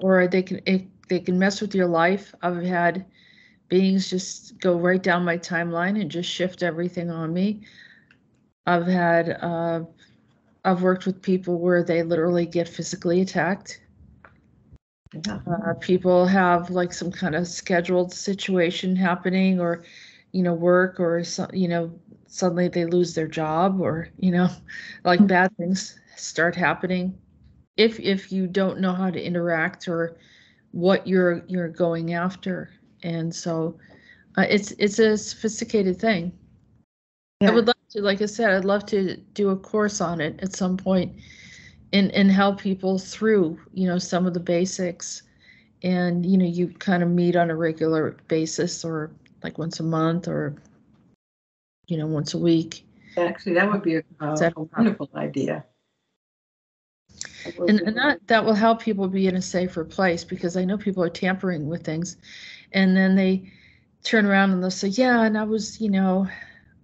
[SPEAKER 2] or they can mess with your life. I've had beings just go right down my timeline and just shift everything on me. I've worked with people where they literally get physically attacked. Yeah. People have like some kind of scheduled situation happening, or, work, or, suddenly they lose their job, or, like bad things start happening. If you don't know how to interact or what you're going after. And so it's a sophisticated thing. Yeah. I would love to, like I said, I'd love to do a course on it at some point and help people through, some of the basics. And, you kind of meet on a regular basis, or like once a month, or, once a week.
[SPEAKER 3] Actually, that would be a wonderful idea.
[SPEAKER 2] And that will help people be in a safer place, because I know people are tampering with things, and then they turn around and they'll say, yeah, and I was, I'm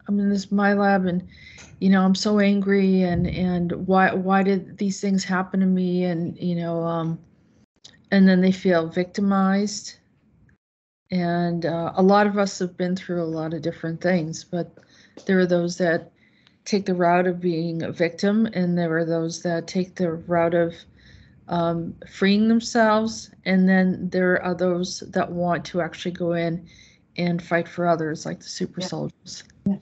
[SPEAKER 2] in my lab, and, I'm so angry, and why did these things happen to me? And, and then they feel victimized. And a lot of us have been through a lot of different things, but there are those that take the route of being a victim, and there are those that take the route of freeing themselves, and then there are those that want to actually go in and fight for others, like the super soldiers.
[SPEAKER 3] Yeah.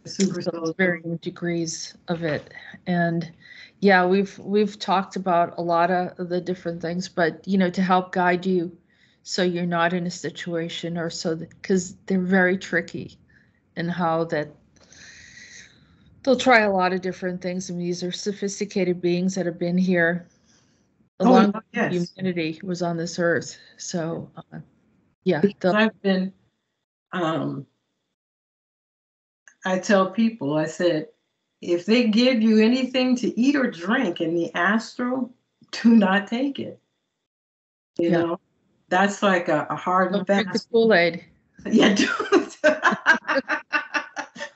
[SPEAKER 3] The super
[SPEAKER 2] so
[SPEAKER 3] soldiers.
[SPEAKER 2] Varying degrees of it, and yeah, we've talked about a lot of the different things, but to help guide you, so you're not in a situation, or so because they're very tricky, and how that they'll try a lot of different things. And these are sophisticated beings that have been here long humanity was on this earth. So,
[SPEAKER 3] I've been, I tell people, I said, if they give you anything to eat or drink in the astral, do not take it. You know, that's like a hard and fast.
[SPEAKER 2] Drink the Kool-Aid.
[SPEAKER 3] Yeah, don't.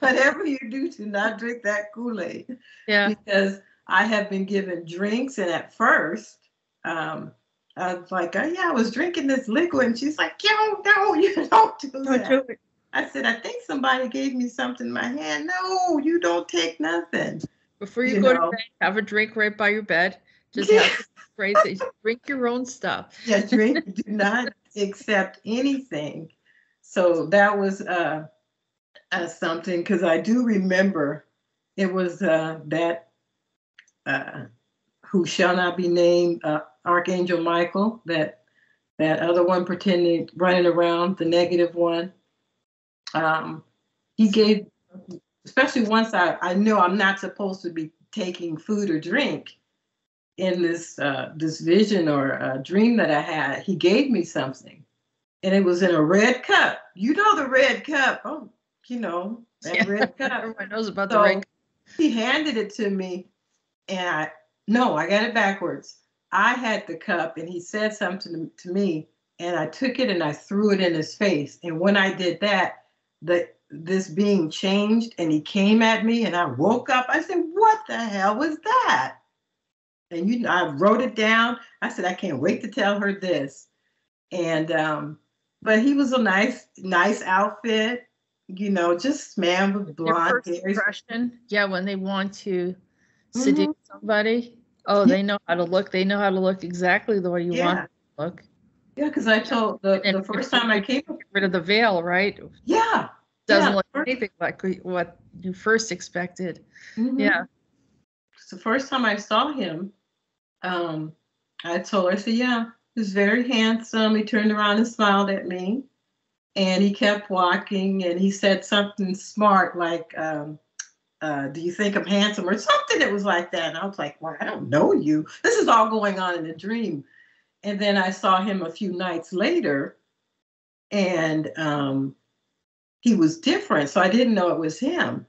[SPEAKER 3] Whatever you do not drink that Kool-Aid.
[SPEAKER 2] Yeah.
[SPEAKER 3] Because I have been given drinks, and at first, I was like, oh, yeah, I was drinking this liquid, and she's like, yo, no, you don't do that.
[SPEAKER 2] Do it.
[SPEAKER 3] I said, I think somebody gave me something in my hand. No, you don't take nothing.
[SPEAKER 2] Before you go to bed, have a drink right by your bed. Just have crazy. Drink your own stuff.
[SPEAKER 3] Yeah, drink. Do not accept anything. So that was something, because I do remember it was that who shall not be named, Archangel Michael, that other one pretending running around, the negative one. He gave, especially once I know I'm not supposed to be taking food or drink in this vision or dream that I had. He gave me something, and it was in a red cup. You know the red cup. Oh, that red cup.
[SPEAKER 2] Everyone knows about the red cup.
[SPEAKER 3] He handed it to me, and I got it backwards. I had the cup, and he said something to me, and I took it and I threw it in his face. And when I did that, this being changed, and he came at me, and I woke up. I said, what the hell was that? And I wrote it down. I said, I can't wait to tell her this. And but he was a nice outfit, just man with blonde hair.
[SPEAKER 2] Yeah, when they want to seduce somebody, they know how to look. They know how to look exactly the way you want them to look.
[SPEAKER 3] Yeah, because I told the first time I came,
[SPEAKER 2] get rid of the veil, right?
[SPEAKER 3] Yeah,
[SPEAKER 2] doesn't look anything like what you first expected.
[SPEAKER 3] Mm-hmm.
[SPEAKER 2] Yeah.
[SPEAKER 3] The first time I saw him, I told her, I said, yeah, he was very handsome. He turned around and smiled at me, and he kept walking, and he said something smart like, do you think I'm handsome, or something that was like that? And I was like, well, I don't know you. This is all going on in a dream. And then I saw him a few nights later, and he was different. So I didn't know it was him.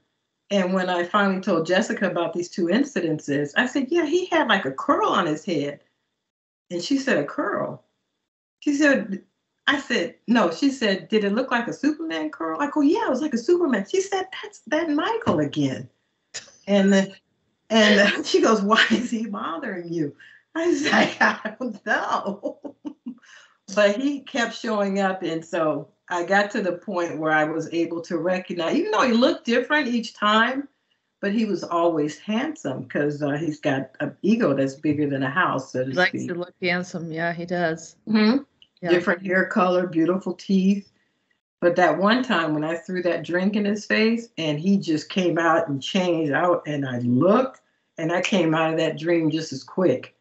[SPEAKER 3] And when I finally told Jessica about these two incidences, I said, yeah, he had like a curl on his head. And she said, a curl? She said, I said, no. She said, did it look like a Superman curl? I go, yeah, it was like a Superman. She said, that's that Michael again. And she goes, why is he bothering you? I was like, I don't know. But he kept showing up. And so I got to the point where I was able to recognize, even though he looked different each time, but he was always handsome, because he's got an ego that's bigger than a house, so to speak.
[SPEAKER 2] Likes to look handsome. Yeah, he does.
[SPEAKER 3] Mm-hmm. Yeah. Different hair color, beautiful teeth. But that one time when I threw that drink in his face, and he just came out and changed out, and I looked, and I came out of that dream just as quick.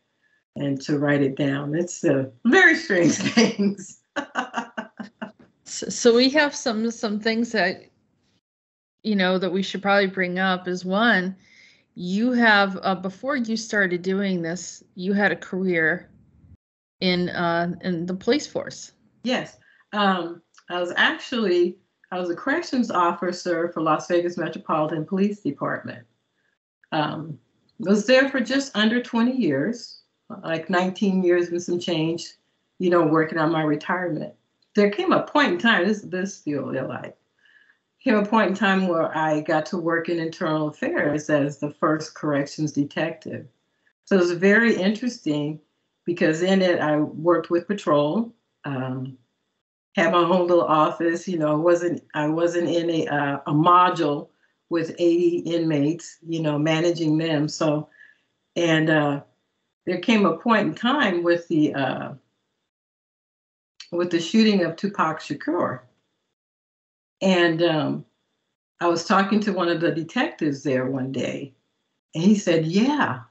[SPEAKER 3] And to write it down, it's very strange things.
[SPEAKER 2] So we have some things that that we should probably bring up. Is one, you have before you started doing this, you had a career in the police force.
[SPEAKER 3] Yes, I was a corrections officer for Las Vegas Metropolitan Police Department. Was there for just under 20 years. Like 19 years and some change, working on my retirement. There came a point in time, this feel like, came a point in time where I got to work in internal affairs as the first corrections detective. So it was very interesting, because in it I worked with patrol, had my own little office. I wasn't in a module with 80 inmates, managing them. So, and there came a point in time with the shooting of Tupac Shakur. And I was talking to one of the detectives there one day, and he said, yeah.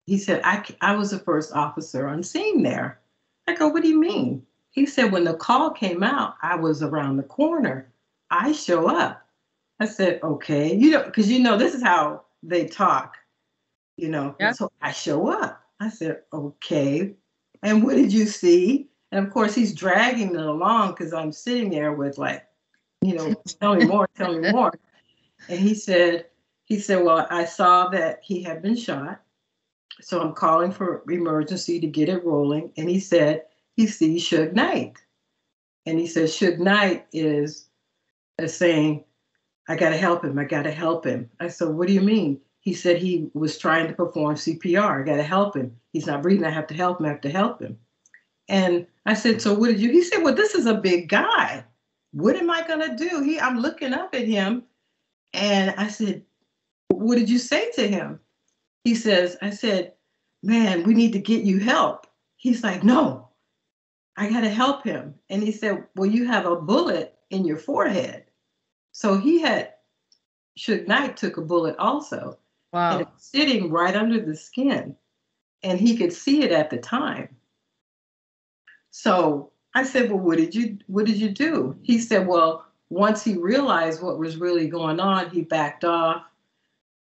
[SPEAKER 3] He said, I was the first officer on scene there. I go, what do you mean? He said, when the call came out, I was around the corner. I show up. I said, okay. Because this is how they talk,
[SPEAKER 2] Yeah.
[SPEAKER 3] So I show up. I said, okay. And what did you see? And of course, he's dragging it along because I'm sitting there with tell me more, tell me more. And he said, well, I saw that he had been shot. So I'm calling for emergency to get it rolling. And he said he sees Suge Knight. And he says Suge Knight is saying, I got to help him. I got to help him. I said, what do you mean? He said he was trying to perform CPR. I got to help him. He's not breathing. I have to help him. I have to help him. And I said, so what did you? He said, well, this is a big guy. What am I going to do? I'm looking up at him. And I said, what did you say to him? I said, man, we need to get you help. He's like, no, I got to help him. And he said, well, you have a bullet in your forehead. So Suge Knight took a bullet also.
[SPEAKER 2] Wow.
[SPEAKER 3] And it was sitting right under the skin. And he could see it at the time. So I said, well, what did you do? He said, well, once he realized what was really going on, he backed off.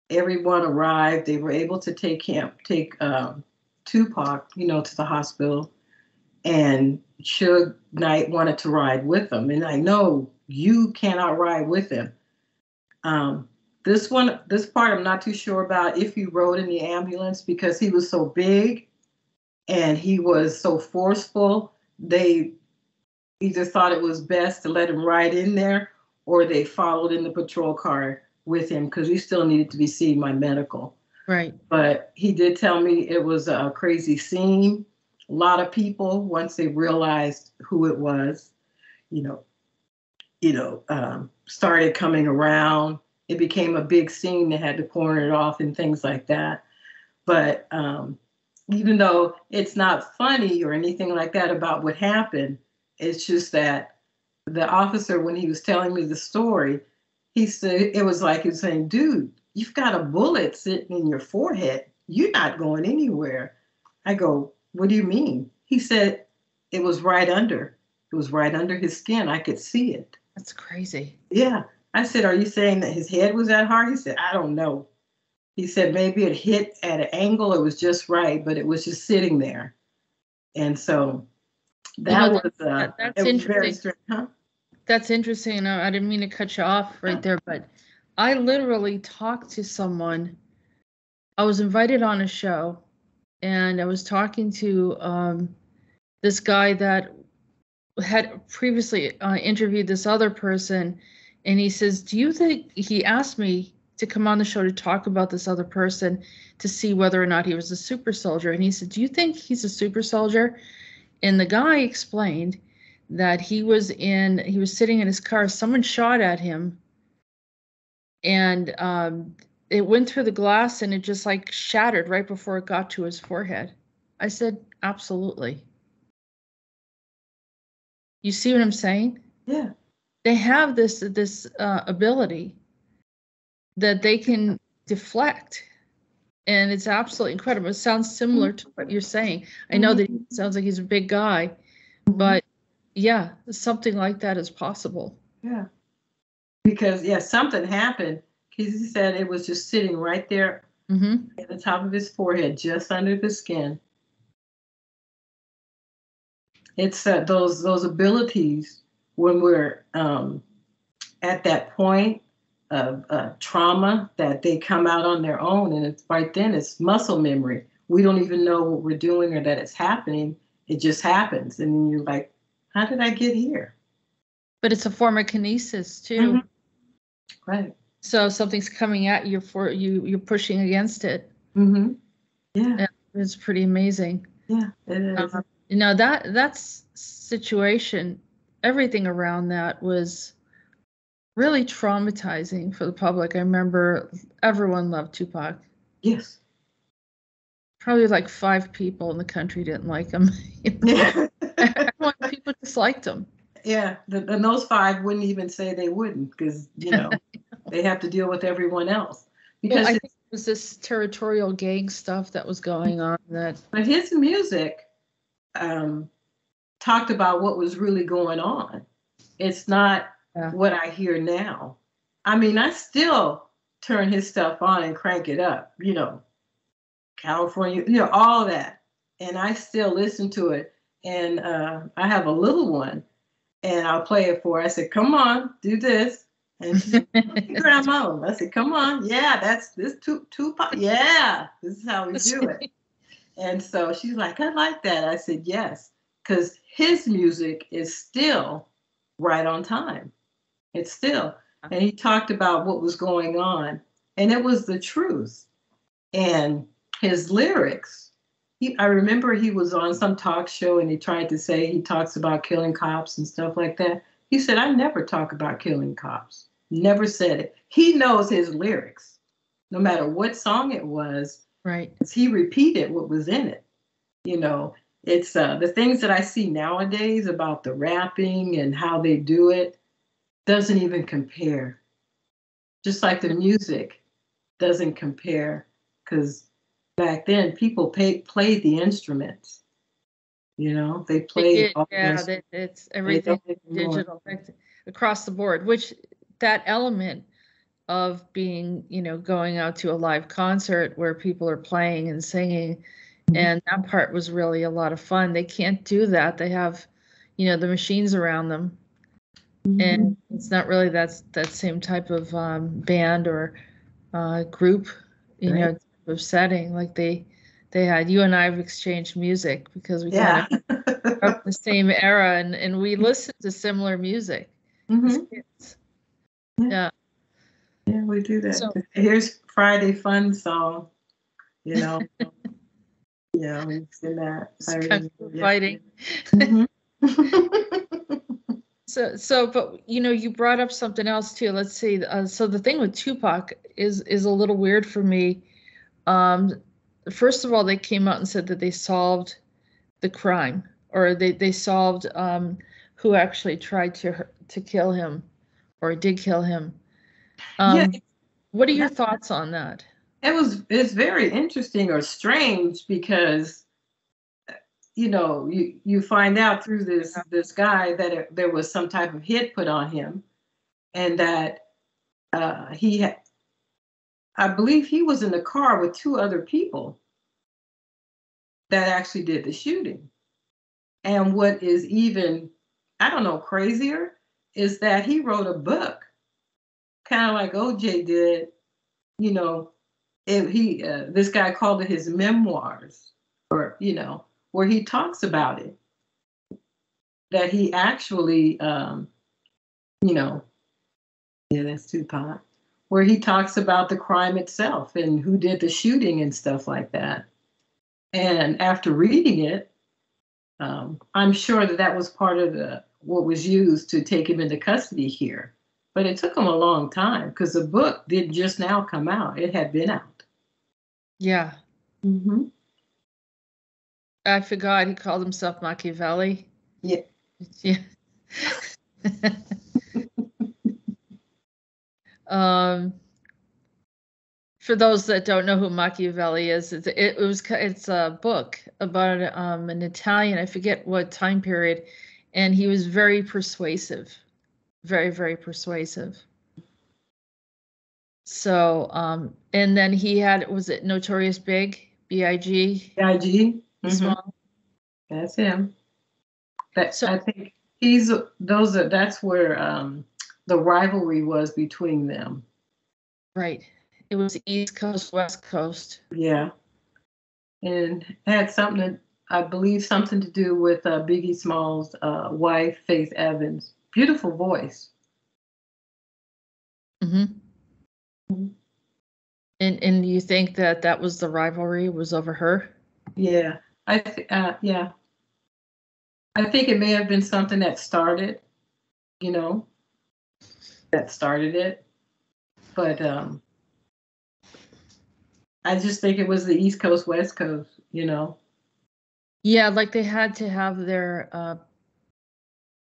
[SPEAKER 3] Everyone arrived. They were able to take Tupac, to the hospital. And Suge Knight wanted to ride with him. And I know you cannot ride with him. This part I'm not too sure about if he rode in the ambulance because he was so big and he was so forceful. They either thought it was best to let him ride in there or they followed in the patrol car with him because we still needed to be seen by medical.
[SPEAKER 2] Right.
[SPEAKER 3] But he did tell me it was a crazy scene. A lot of people, once they realized who it was, started coming around. It became a big scene. They had to corner it off and things like that. But even though it's not funny or anything like that about what happened, it's just that the officer, when he was telling me the story, he said, it was like he was saying, dude, you've got a bullet sitting in your forehead. You're not going anywhere. I go, what do you mean? He said, it was right under his skin. I could see it.
[SPEAKER 2] That's crazy.
[SPEAKER 3] Yeah. I said, are you saying that his head was that hard? He said, I don't know. He said, maybe it hit at an angle. It was just right, but it was just sitting there. And so that's
[SPEAKER 2] interesting.
[SPEAKER 3] Very strange, huh?
[SPEAKER 2] That's interesting. I didn't mean to cut you off right there, but I literally talked to someone. I was invited on a show, and I was talking to this guy that had previously interviewed this other person, and he says, do you think, he asked me to come on the show to talk about this other person to see whether or not he was a super soldier. And he said, do you think he's a super soldier? And the guy explained that he was sitting in his car, someone shot at him, and it went through the glass and it just like shattered right before it got to his forehead. I said, absolutely. You see what I'm saying?
[SPEAKER 3] Yeah.
[SPEAKER 2] They have this ability that they can deflect, and it's absolutely incredible. It sounds similar to what you're saying. I know that it sounds like he's a big guy, but yeah, something like that is possible.
[SPEAKER 3] Yeah. Because something happened. He said it was just sitting right there at the top of his forehead, just under the skin. It's those abilities when we're at that point of trauma that they come out on their own, and it's right then it's muscle memory. We don't even know what we're doing or that it's happening. It just happens, and you're like, how did I get here?
[SPEAKER 2] But it's a form of kinesis too.
[SPEAKER 3] Right.
[SPEAKER 2] So something's coming at you you're pushing against it.
[SPEAKER 3] Yeah.
[SPEAKER 2] It's pretty amazing.
[SPEAKER 3] Yeah, it is.
[SPEAKER 2] That situation, everything around that was really traumatizing for the public. I remember everyone loved Tupac.
[SPEAKER 3] Yes.
[SPEAKER 2] Probably like 5 people in the country didn't like him. Yeah. Everyone, people disliked him.
[SPEAKER 3] Yeah, and those 5 wouldn't even say they wouldn't, because they have to deal with everyone else. Because
[SPEAKER 2] I think it was this territorial gang stuff that was going on.
[SPEAKER 3] But his music talked about what was really going on. It's not what I hear now. I mean, I still turn his stuff on and crank it up, California, all that. And I still listen to it. And I have a little one, and I'll play it for her. I said, come on, do this. And she said, Grandma. I said, come on. Yeah, that's this Tupac. Yeah, this is how we do it. And so she's like, I like that. I said, yes, because his music is still right on time. It's still. And he talked about what was going on, and it was the truth. And his lyrics, I remember he was on some talk show, and he tried to say he talks about killing cops and stuff like that. He said, I never talk about killing cops. Never said it. He knows his lyrics, no matter what song it was.
[SPEAKER 2] Right.
[SPEAKER 3] He repeated what was in it. It's the things that I see nowadays about the rapping and how they do it doesn't even compare. Just like the music doesn't compare, because back then people played the instruments. They played.
[SPEAKER 2] It's everything digital across the board, which that element of being, going out to a live concert where people are playing and singing, and that part was really a lot of fun. They can't do that. They have, the machines around them, and it's not really that same type of band or group, type of setting like they had. You and I have exchanged music because we kind of grew up in the same era, and we listened to similar music as kids. Yeah.
[SPEAKER 3] Yeah, we do that. So, here's Friday Fun song, we sing that.
[SPEAKER 2] Fighting. But you brought up something else too. Let's see. So the thing with Tupac is a little weird for me. First of all, they came out and said that they solved the crime, or they solved who actually tried to kill him, or did kill him. What are your thoughts on that?
[SPEAKER 3] It's very interesting or strange, because you find out through this guy that there was some type of hit put on him, and that I believe he was in the car with 2 other people that actually did the shooting. And what is even, I don't know, crazier is that he wrote a book, kind of like OJ did. This guy called it his memoirs, or where he talks about it, that he actually that's Tupac, where he talks about the crime itself and who did the shooting and stuff like that. And after reading it, I'm sure that was part of what was used to take him into custody here. But it took him a long time, because the book didn't just now come out. It had been out.
[SPEAKER 2] Yeah. I forgot he called himself Machiavelli.
[SPEAKER 3] Yeah.
[SPEAKER 2] Yeah. For those that don't know who Machiavelli is, it's a book about an Italian, I forget what time period, and he was very persuasive, very, very persuasive. So, and then he had, was it Notorious Big, B.I.G.?
[SPEAKER 3] B.I.G.
[SPEAKER 2] Small.
[SPEAKER 3] That's him. I think that's where the rivalry was between them.
[SPEAKER 2] Right. It was East Coast, West Coast.
[SPEAKER 3] Yeah. And it had something to do with Biggie Small's wife, Faith Evans. Beautiful voice.
[SPEAKER 2] And you think that was the rivalry, was over her?
[SPEAKER 3] Yeah. I think it may have been something that started, it. But I just think it was the East Coast, West Coast,
[SPEAKER 2] Yeah, like they had to have their,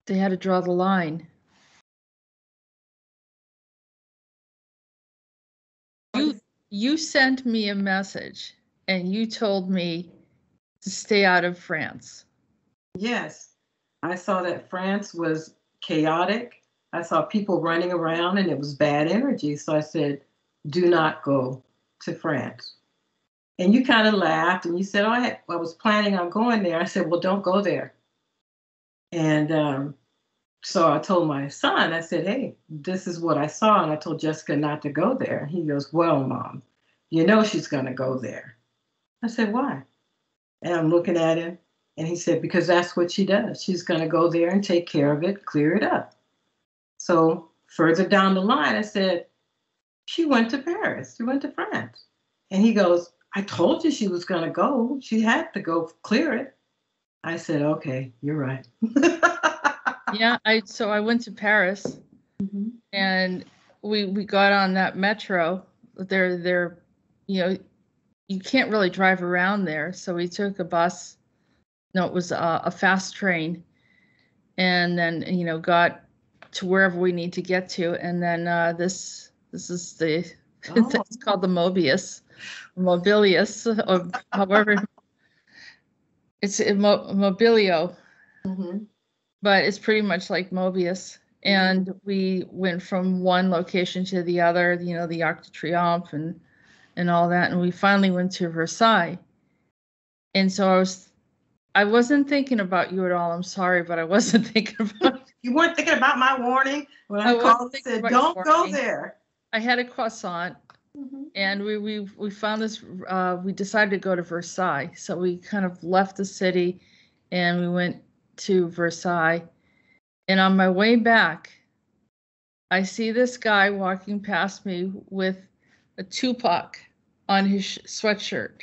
[SPEAKER 2] they had to draw the line. You sent me a message and you told me to stay out of France.
[SPEAKER 3] Yes. I saw that France was chaotic. I saw people running around and it was bad energy. So I said, do not go to France. And you kind of laughed and you said, oh, I was planning on going there. I said, well, don't go there. And so I told my son, I said, hey, this is what I saw. And I told Jessica not to go there. He goes, well, Mom, she's going to go there. I said, why? And I'm looking at him. And he said, because that's what she does. She's going to go there and take care of it, clear it up. So further down the line, I said, she went to Paris. She went to France. And he goes, I told you she was going to go. She had to go clear it. I said, okay, you're right.
[SPEAKER 2] Yeah, I went to Paris, and we got on that metro. They're you can't really drive around there, so we took a bus. No, it was a fast train, and then got to wherever we need to get to, and then this is the it's called the Mobilius, or however it's Mobilio. But it's pretty much like Mobius. And we went from one location to the other, the Arc de Triomphe and all that. And we finally went to Versailles. And so I wasn't thinking about you at all. I'm sorry, but I wasn't thinking about
[SPEAKER 3] you. Weren't thinking about my warning when I called and said, don't go there.
[SPEAKER 2] I had a croissant. And we found this, we decided to go to Versailles. So we kind of left the city and we went to Versailles. And on my way back, I see this guy walking past me with a Tupac on his sweatshirt.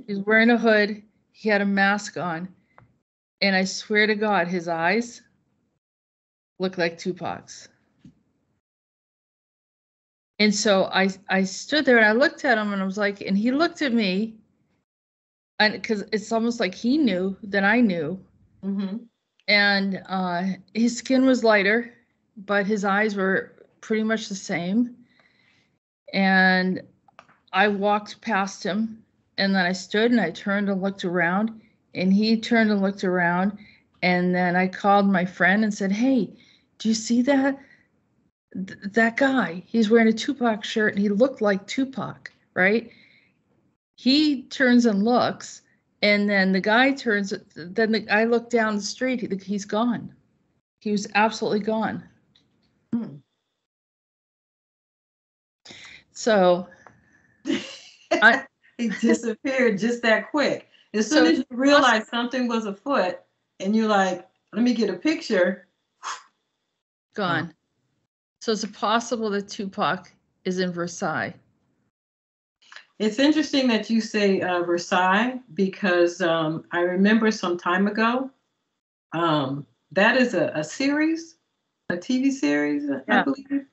[SPEAKER 2] He's wearing a hood. He had a mask on. And I swear to God, his eyes looked like Tupac's. And so I stood there and I looked at him and I was like, and he looked at me, and because it's almost like he knew that I knew. And his skin was lighter, but his eyes were pretty much the same. And I walked past him, and then I stood and I turned and looked around, and he turned and looked around. And then I called my friend and said, hey, do you see that? That guy, he's wearing a Tupac shirt and he looked like Tupac, right? He turns and looks. And then the guy turns, then I look down the street, he's gone. He was absolutely gone. So
[SPEAKER 3] he disappeared just that quick. As soon as you realized something was afoot and you're like, let me get a picture.
[SPEAKER 2] Gone. So is it possible that Tupac is in Versailles?
[SPEAKER 3] It's interesting that you say Versailles, because I remember some time ago, that is a series, a TV series, I believe.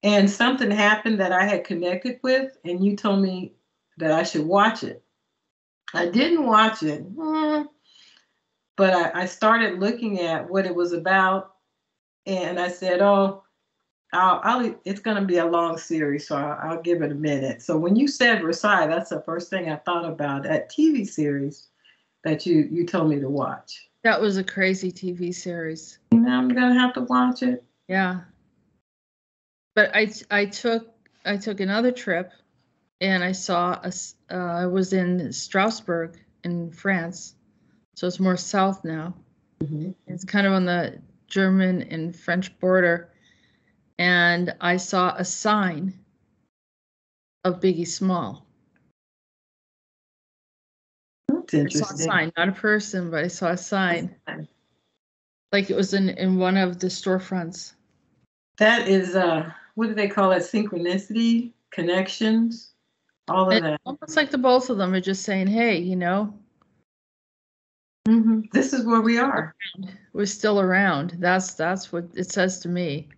[SPEAKER 3] And something happened that I had connected with, and you told me that I should watch it. I didn't watch it, but I started looking at what it was about, and I said, oh, it's going to be a long series, so I'll give it a minute. So when you said Versailles, that's the first thing I thought about, that TV series that you told me to watch.
[SPEAKER 2] That was a crazy TV series.
[SPEAKER 3] I'm going to have to watch it.
[SPEAKER 2] Yeah. But I took another trip, and I saw I was in Strasbourg in France, so it's more south now. It's kind of on the German and French border. And I saw a sign of Biggie Small.
[SPEAKER 3] That's interesting.
[SPEAKER 2] I saw a sign, not a person, but I saw a sign. Like it was in one of the storefronts.
[SPEAKER 3] That is, what do they call it? Synchronicity, connections, all of that.
[SPEAKER 2] Almost like the both of them are just saying, hey,
[SPEAKER 3] this is where we are.
[SPEAKER 2] We're still around. That's what it says to me.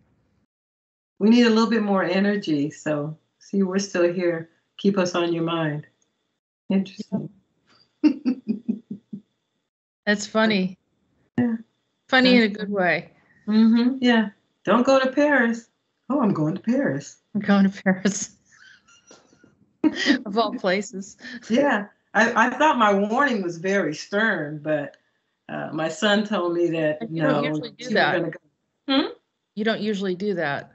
[SPEAKER 3] We need a little bit more energy. So see, we're still here. keep us on your mind. Interesting.
[SPEAKER 2] That's funny.
[SPEAKER 3] Yeah.
[SPEAKER 2] Funny in a good way.
[SPEAKER 3] Mm-hmm. Yeah. Don't go to Paris. Oh, I'm going to Paris.
[SPEAKER 2] I'm going to Paris. Of all places.
[SPEAKER 3] Yeah. I thought my warning was very stern, but my son told me that
[SPEAKER 2] You don't usually do that.
[SPEAKER 3] Were go.
[SPEAKER 2] You don't usually do that.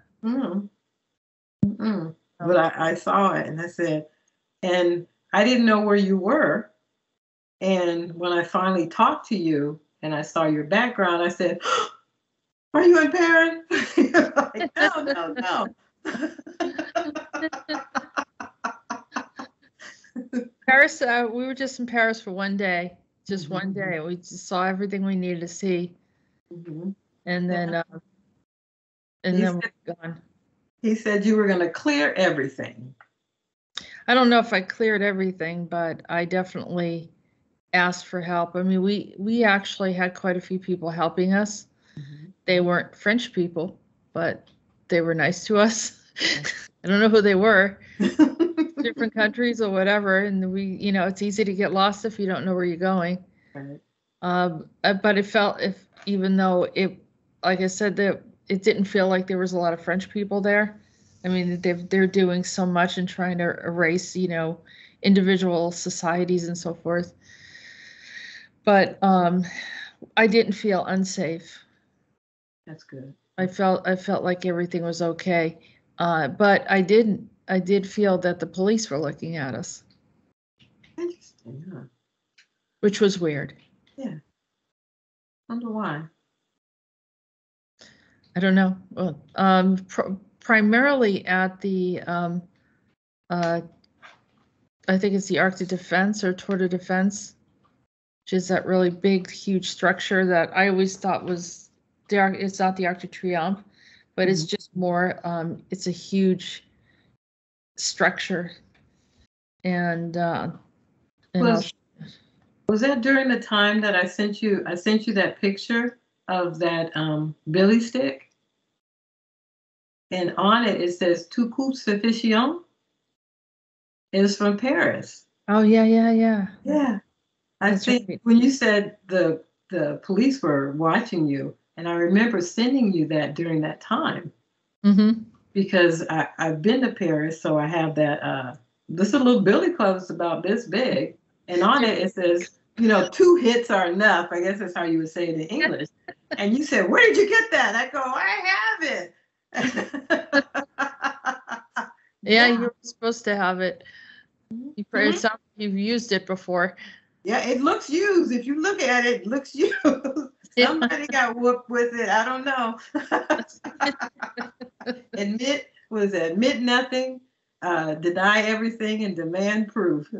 [SPEAKER 3] But I saw it and I said, and I didn't know where you were. And when I finally talked to you and I saw your background, I said, are you in Paris? Like, no.
[SPEAKER 2] Paris, we were just in Paris for one day. Just one day. We just saw everything we needed to see. And then we're gone.
[SPEAKER 3] He said you were going to clear everything.
[SPEAKER 2] I don't know if I cleared everything, but I definitely asked for help. I mean, we actually had quite a few people helping us. They weren't French people, but they were nice to us. I don't know who they were. Different countries or whatever. And we, it's easy to get lost if you don't know where you're going.
[SPEAKER 3] Right.
[SPEAKER 2] But it felt, even though like I said, that it didn't feel like there was a lot of French people there. I mean, they're doing so much and trying to erase, individual societies and so forth. But I didn't feel unsafe.
[SPEAKER 3] That's good.
[SPEAKER 2] I felt like everything was okay. But I did feel that the police were looking at us.
[SPEAKER 3] Interesting, huh?
[SPEAKER 2] Which was weird.
[SPEAKER 3] Yeah. Wonder why.
[SPEAKER 2] I don't know. Well, primarily at the, I think it's the Arc de Defense or Tour de Defense, which is that really big, huge structure that I always thought was it's not the Arc de Triomphe, but it's just more, it's a huge structure. And
[SPEAKER 3] was that during the time that I sent you that picture of that Billy stick? And on it says "Tout coupe sufficient." It's from Paris.
[SPEAKER 2] Oh yeah.
[SPEAKER 3] Yeah. I think right. When you said the police were watching you, and I remember sending you that during that time. Because I've been to Paris, so I have that this little billy club is about this big, and on it says, 2 hits are enough. I guess that's how you would say it in English. And you said, "Where did you get that?" I go, "I have it."
[SPEAKER 2] Yeah, you were supposed to have it. It sounds like you've used it before.
[SPEAKER 3] Yeah, it looks used. If you look at it, it looks used. Somebody got whooped with it. I don't know. Admit nothing, deny everything, and demand proof.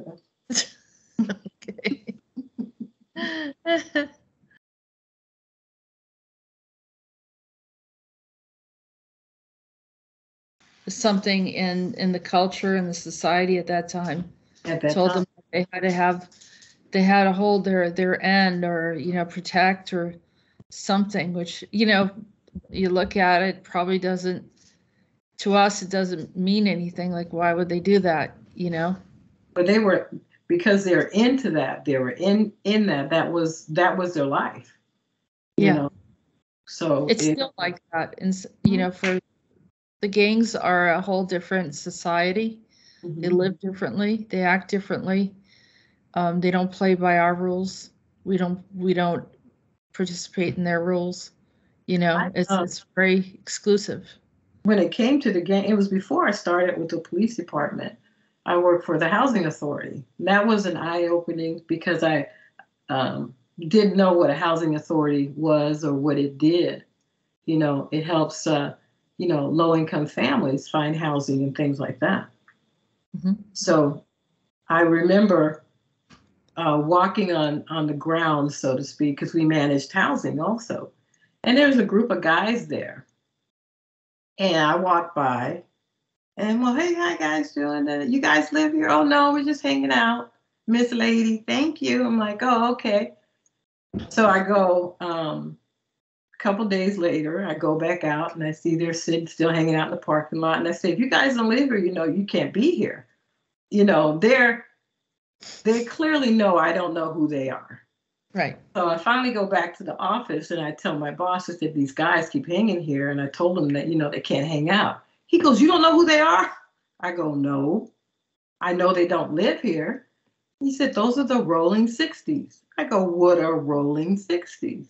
[SPEAKER 2] Okay. Something in the culture and the society at that time told them they had to hold their end, or protect or something, which you look at it, probably doesn't, to us it doesn't mean anything. Like, why would they do that?
[SPEAKER 3] But they were, because they're into that, they were in that was their life. So
[SPEAKER 2] it's still like that. And for the gangs are a whole different society. They live differently. They act differently. They don't play by our rules. We don't participate in their rules. It's very exclusive.
[SPEAKER 3] When it came to the gang, it was before I started with the police department. I worked for the housing authority. That was an eye-opening, because I didn't know what a housing authority was or what it did. It helps low-income families find housing and things like that. So I remember walking on the ground, so to speak, because we managed housing also. And there was a group of guys there. And I walked by and, well, hey, how you guys doing? You guys live here? Oh, no, we're just hanging out. Miss Lady, thank you. I'm like, oh, okay. So I go, a couple days later, I go back out and I see they're still hanging out in the parking lot. And I say, if you guys don't live here, you can't be here. you know, they clearly know I don't know who they are.
[SPEAKER 2] Right.
[SPEAKER 3] So I finally go back to the office and I tell my boss, I said, these guys keep hanging here. And I told them that, you know, they can't hang out. He goes, you don't know who they are? I go, no, I know they don't live here. He said, those are the Rolling 60s. I go, what are Rolling 60s?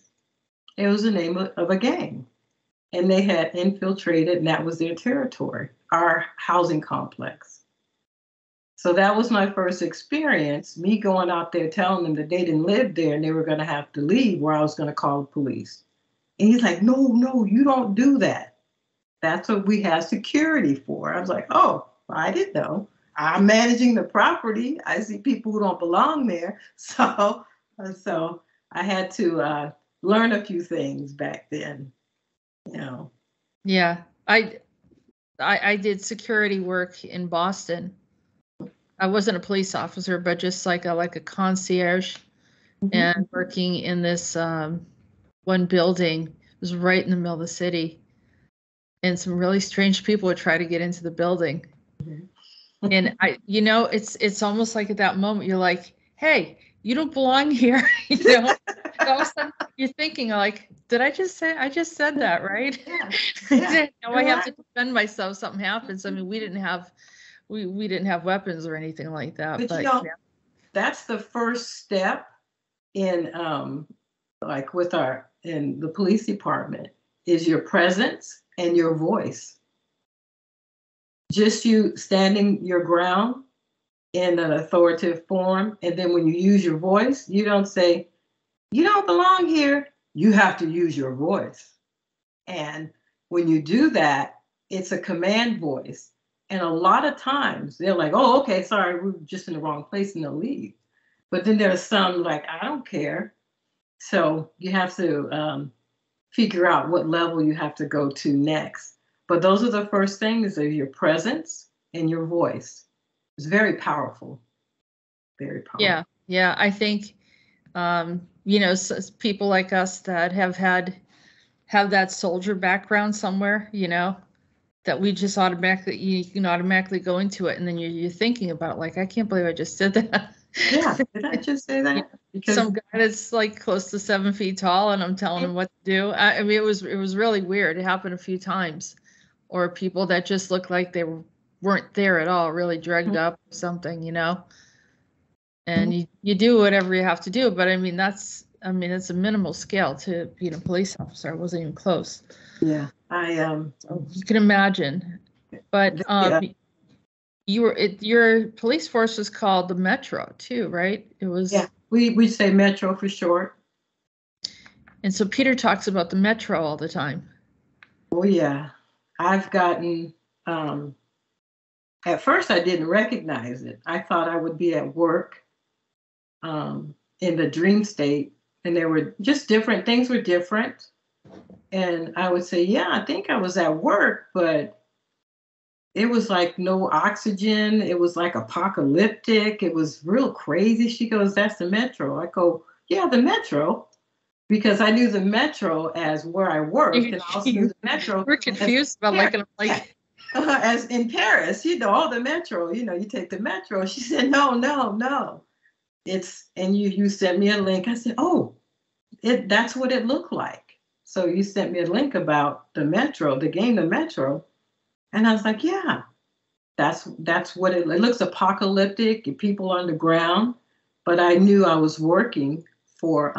[SPEAKER 3] It was the name of a gang. And they had infiltrated, and that was their territory, our housing complex. So that was my first experience, me going out there telling them that they didn't live there and they were going to have to leave, where I was going to call the police. And he's like, no, you don't do that. That's what we have security for. I was like, oh, I didn't know. I'm managing the property. I see people who don't belong there. So I had to learn a few things back then, you know.
[SPEAKER 2] Yeah, I did security work in Boston. I wasn't a police officer, but just like a concierge, and working in this one building. It was right in the middle of the city, and some really strange people would try to get into the building. And it's almost like at that moment you're like, hey, you don't belong here. You know, all of a sudden you're thinking like, did I just said that, right?
[SPEAKER 3] Yeah.
[SPEAKER 2] Now I have to defend myself. Something happens. I mean, we didn't have weapons or anything like that. But
[SPEAKER 3] you know, that's the first step in like in the police department, is your presence and your voice. Just you standing your ground in an authoritative form. And then when you use your voice, you don't say, you don't belong here. You have to use your voice. And when you do that, it's a command voice. And a lot of times they're like, oh, okay, sorry, we're just in the wrong place, and they'll leave. But then there's some like, I don't care. So you have to figure out what level you have to go to next. But those are the first things, are your presence and your voice. It's very powerful. Very powerful.
[SPEAKER 2] Yeah. I think, people like us that have that soldier background somewhere, you know, that we just you can automatically go into it, and then you're thinking about like, I can't believe I just said that.
[SPEAKER 3] Yeah, did I just say that?
[SPEAKER 2] Because some guy that's like close to 7 feet tall, and I'm telling him what to do. I mean, it was really weird. It happened a few times, or people that just looked like they weren't there at all, really drugged up or something, you know. And you do whatever you have to do, but I mean it's a minimal scale to being a police officer. I wasn't even close.
[SPEAKER 3] Yeah,
[SPEAKER 2] so you can imagine. But your police force was called the Metro too, right? It was.
[SPEAKER 3] Yeah, we say Metro for short.
[SPEAKER 2] And so Peter talks about the Metro all the time.
[SPEAKER 3] Oh yeah, I've gotten. At first, I didn't recognize it. I thought I would be at work, in the dream state, and there were just different things were different. And I would say, yeah, I think I was at work, but it was like no oxygen. It was like apocalyptic. It was real crazy. She goes, that's the Metro. I go, yeah, the Metro. Because I knew the Metro as where I worked. And I also knew the Metro.
[SPEAKER 2] We're confused about
[SPEAKER 3] as in Paris, you know, the Metro, you know, you take the Metro. She said, no. And you sent me a link. I said, oh, that's what it looked like. So you sent me a link about the Metro, the game, the Metro. And I was like, yeah, that's what it looks apocalyptic, people on the ground. But I knew I was working for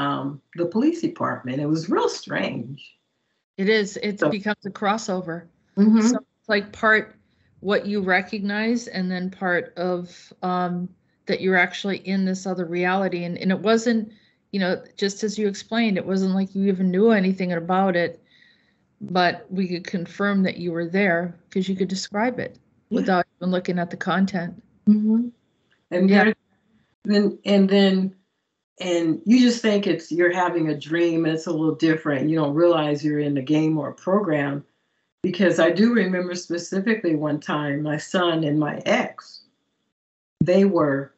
[SPEAKER 3] the police department. It was real strange.
[SPEAKER 2] It is. It becomes a crossover.
[SPEAKER 3] Mm-hmm.
[SPEAKER 2] So it's like part what you recognize, and then part of that you're actually in this other reality. And it wasn't, you know, just as you explained, it wasn't like you even knew anything about it, but we could confirm that you were there because you could describe it without even looking at the content.
[SPEAKER 3] Mm-hmm. And you just think you're having a dream, and it's a little different. You don't realize you're in a game or a program, because I do remember specifically one time my son and my ex, they were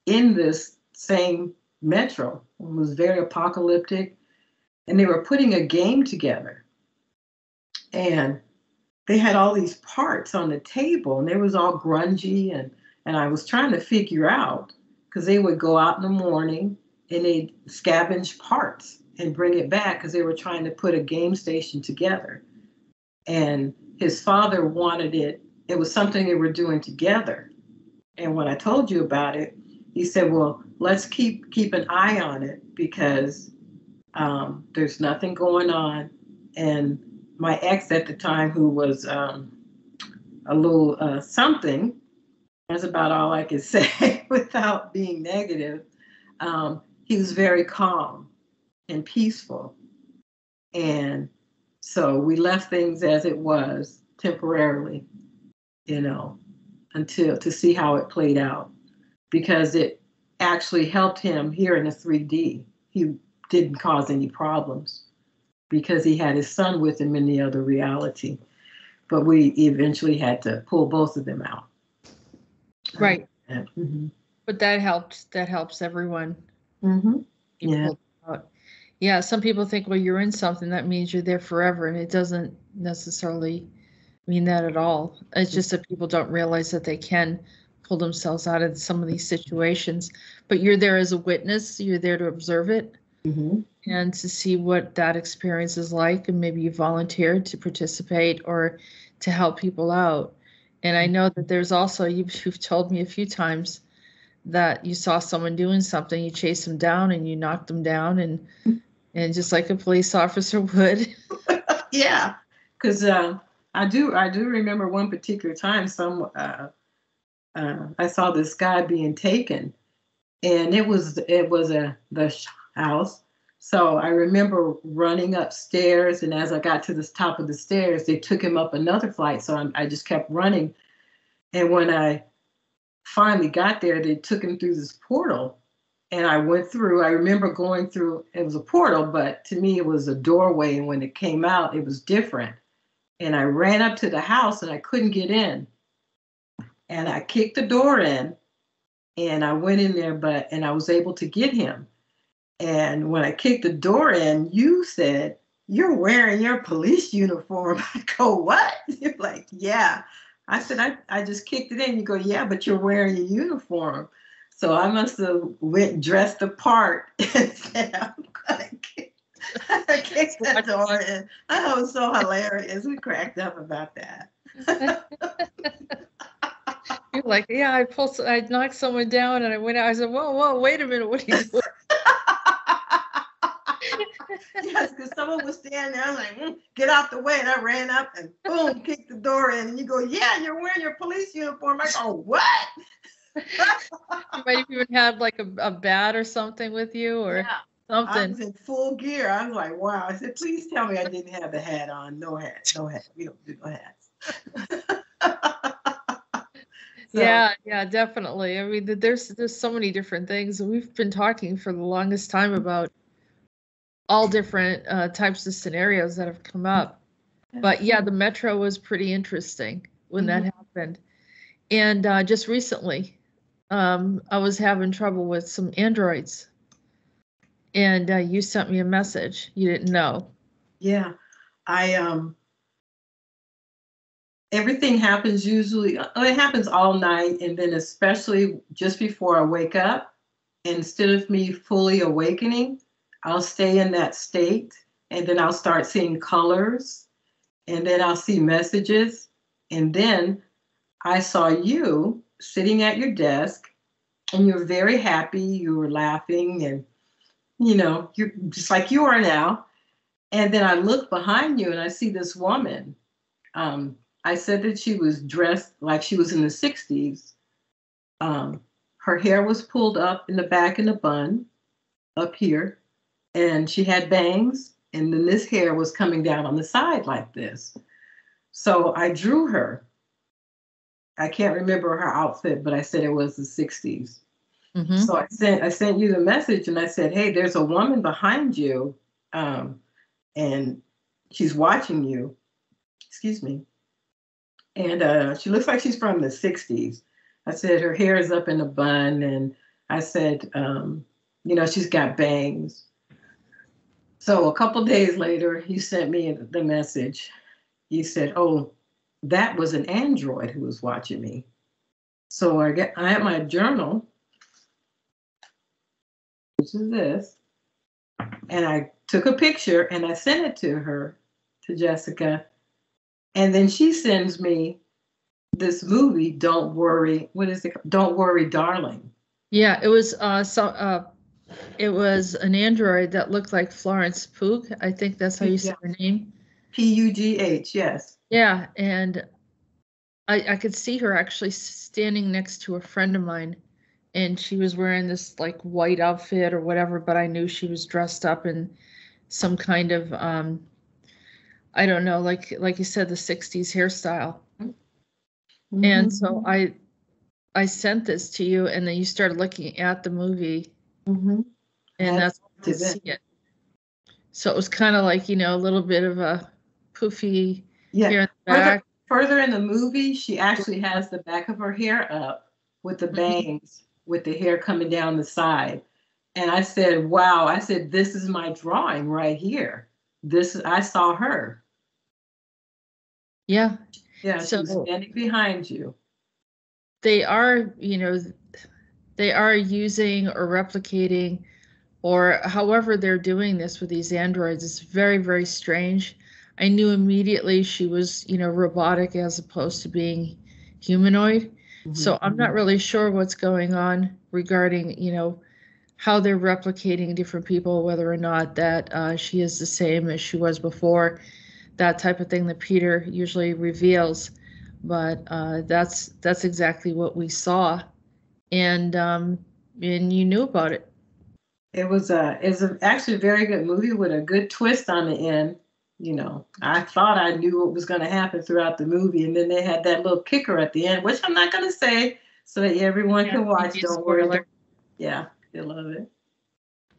[SPEAKER 3] in this same Metro. It was very apocalyptic, and they were putting a game together, and they had all these parts on the table, and they was all grungy, and And I was trying to figure out, because they would go out in the morning and they'd scavenge parts and bring it back because they were trying to put a game station together. And his father wanted it. It was something they were doing together. And when I told you about it, he said, well, let's keep an eye on it because there's nothing going on. And my ex at the time, who was a little something, that's about all I could say without being negative. He was very calm and peaceful. And so we left things as it was temporarily, until to see how it played out, because it actually helped him here in the 3D. He didn't cause any problems because he had his son with him in the other reality. But we eventually had to pull both of them out.
[SPEAKER 2] Right.
[SPEAKER 3] Mm-hmm.
[SPEAKER 2] But that helps everyone.
[SPEAKER 3] Mm-hmm. Yeah.
[SPEAKER 2] Yeah, some people think, well, you're in something, that means you're there forever, and it doesn't necessarily mean that at all. It's just that people don't realize that they can pull themselves out of some of these situations. But you're there as a witness, you're there to observe it,
[SPEAKER 3] mm-hmm.
[SPEAKER 2] and to see what that experience is like, and maybe you volunteered to participate or to help people out. And I know that there's also, you've told me a few times that you saw someone doing something, you chased them down and you knocked them down, and just like a police officer would.
[SPEAKER 3] Yeah, because I do remember one particular time I saw this guy being taken, and it was the house. So I remember running upstairs, and as I got to the top of the stairs, they took him up another flight. So I just kept running, and when I finally got there, they took him through this portal. And I went through, I remember going through, it was a portal, but to me it was a doorway. And when it came out, it was different. And I ran up to the house and I couldn't get in. And I kicked the door in and I went in there, and I was able to get him. And when I kicked the door in, you said, "You're wearing your police uniform." I go, "What?" You're like, "Yeah." I said, I just kicked it in. You go, "Yeah, but you're wearing a uniform." So I must have went dressed the part and said, "I'm gonna kick that door in." I thought it was so hilarious. We cracked up about that.
[SPEAKER 2] You're like, "Yeah, I knocked someone down and I went out." I said, "Whoa, wait a minute, what are you doing?"
[SPEAKER 3] Yes, because someone was standing there, I was like, "Get out the way." And I ran up and boom, kicked the door in. And you go, "Yeah, you're wearing your police uniform." I go, "What?"
[SPEAKER 2] You might have even had like a bat or something with you, or something.
[SPEAKER 3] I was in full gear. I was like, wow. I said, "Please tell me I didn't have the hat on." No hat. We don't do no hats. So,
[SPEAKER 2] yeah, definitely. I mean, there's so many different things. We've been talking for the longest time about all different types of scenarios that have come up. But yeah, the metro was pretty interesting when that happened. And just recently, I was having trouble with some Androids. And you sent me a message. You didn't know.
[SPEAKER 3] Yeah. Everything happens usually, it happens all night, and then especially just before I wake up, instead of me fully awakening, I'll stay in that state, and then I'll start seeing colors, and then I'll see messages, and then I saw you sitting at your desk, and you were very happy, you were laughing, and you're just like you are now. And then I look behind you and I see this woman. I said that she was dressed like she was in the 60s. Her hair was pulled up in the back in a bun up here, and she had bangs, and then this hair was coming down on the side like this. So I drew her. I can't remember her outfit, but I said it was the 60s. Mm-hmm. So I sent you the message, and I said, "Hey, there's a woman behind you, and she's watching you." Excuse me. And she looks like she's from the 60s. I said, her hair is up in a bun. And I said, she's got bangs. So a couple days later, he sent me the message. He said, "Oh, that was an android who was watching me." So I have my journal, which is this, and I took a picture and I sent it to her, to Jessica, and then she sends me this movie, Don't Worry, what is it? Don't Worry, Darling.
[SPEAKER 2] Yeah, it was it was an android that looked like Florence Pugh. I think that's how you say her name.
[SPEAKER 3] Pugh, yes.
[SPEAKER 2] Yeah, and I could see her actually standing next to a friend of mine, and she was wearing this like white outfit or whatever, but I knew she was dressed up in some kind of I don't know, like you said, the 60s hairstyle. Mm-hmm. And so I sent this to you, and then you started looking at the movie, and that's to see it. So it was kind of like, a little bit of a poofy here in the back.
[SPEAKER 3] Further in the movie, she actually has the back of her hair up with the bangs, with the hair coming down the side. And I said, wow, I said, this is my drawing right here. I saw her.
[SPEAKER 2] Yeah.
[SPEAKER 3] Yeah, so, she's standing behind you.
[SPEAKER 2] They are, they are using or replicating, or however they're doing this with these androids. It's very, very strange. I knew immediately she was, robotic as opposed to being humanoid. Mm-hmm. So I'm not really sure what's going on regarding, how they're replicating different people, whether or not that she is the same as she was before, that type of thing that Peter usually reveals. But that's exactly what we saw, and you knew about it.
[SPEAKER 3] It's actually a very good movie with a good twist on the end. I thought I knew what was going to happen throughout the movie, and then they had that little kicker at the end, which I'm not going to say, so that everyone can watch. Don't worry. Yeah, you'll love it.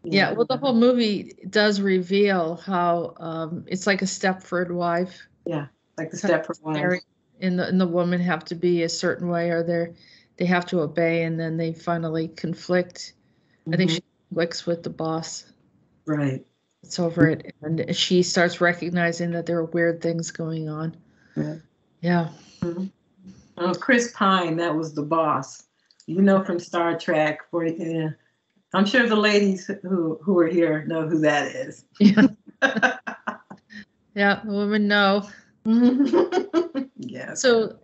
[SPEAKER 2] Yeah, well, the whole movie does reveal how it's like a Stepford wife.
[SPEAKER 3] Yeah, like the Stepford wife.
[SPEAKER 2] And the woman have to be a certain way, or they have to obey, and then they finally conflict. I think she conflicts with the boss.
[SPEAKER 3] Right.
[SPEAKER 2] It's over it, and she starts recognizing that there are weird things going on. Yeah.
[SPEAKER 3] Mm-hmm. Chris Pine, that was the boss. From Star Trek. I'm sure the ladies who are here know who that is.
[SPEAKER 2] Yeah. Yeah, women know.
[SPEAKER 3] Yeah.
[SPEAKER 2] So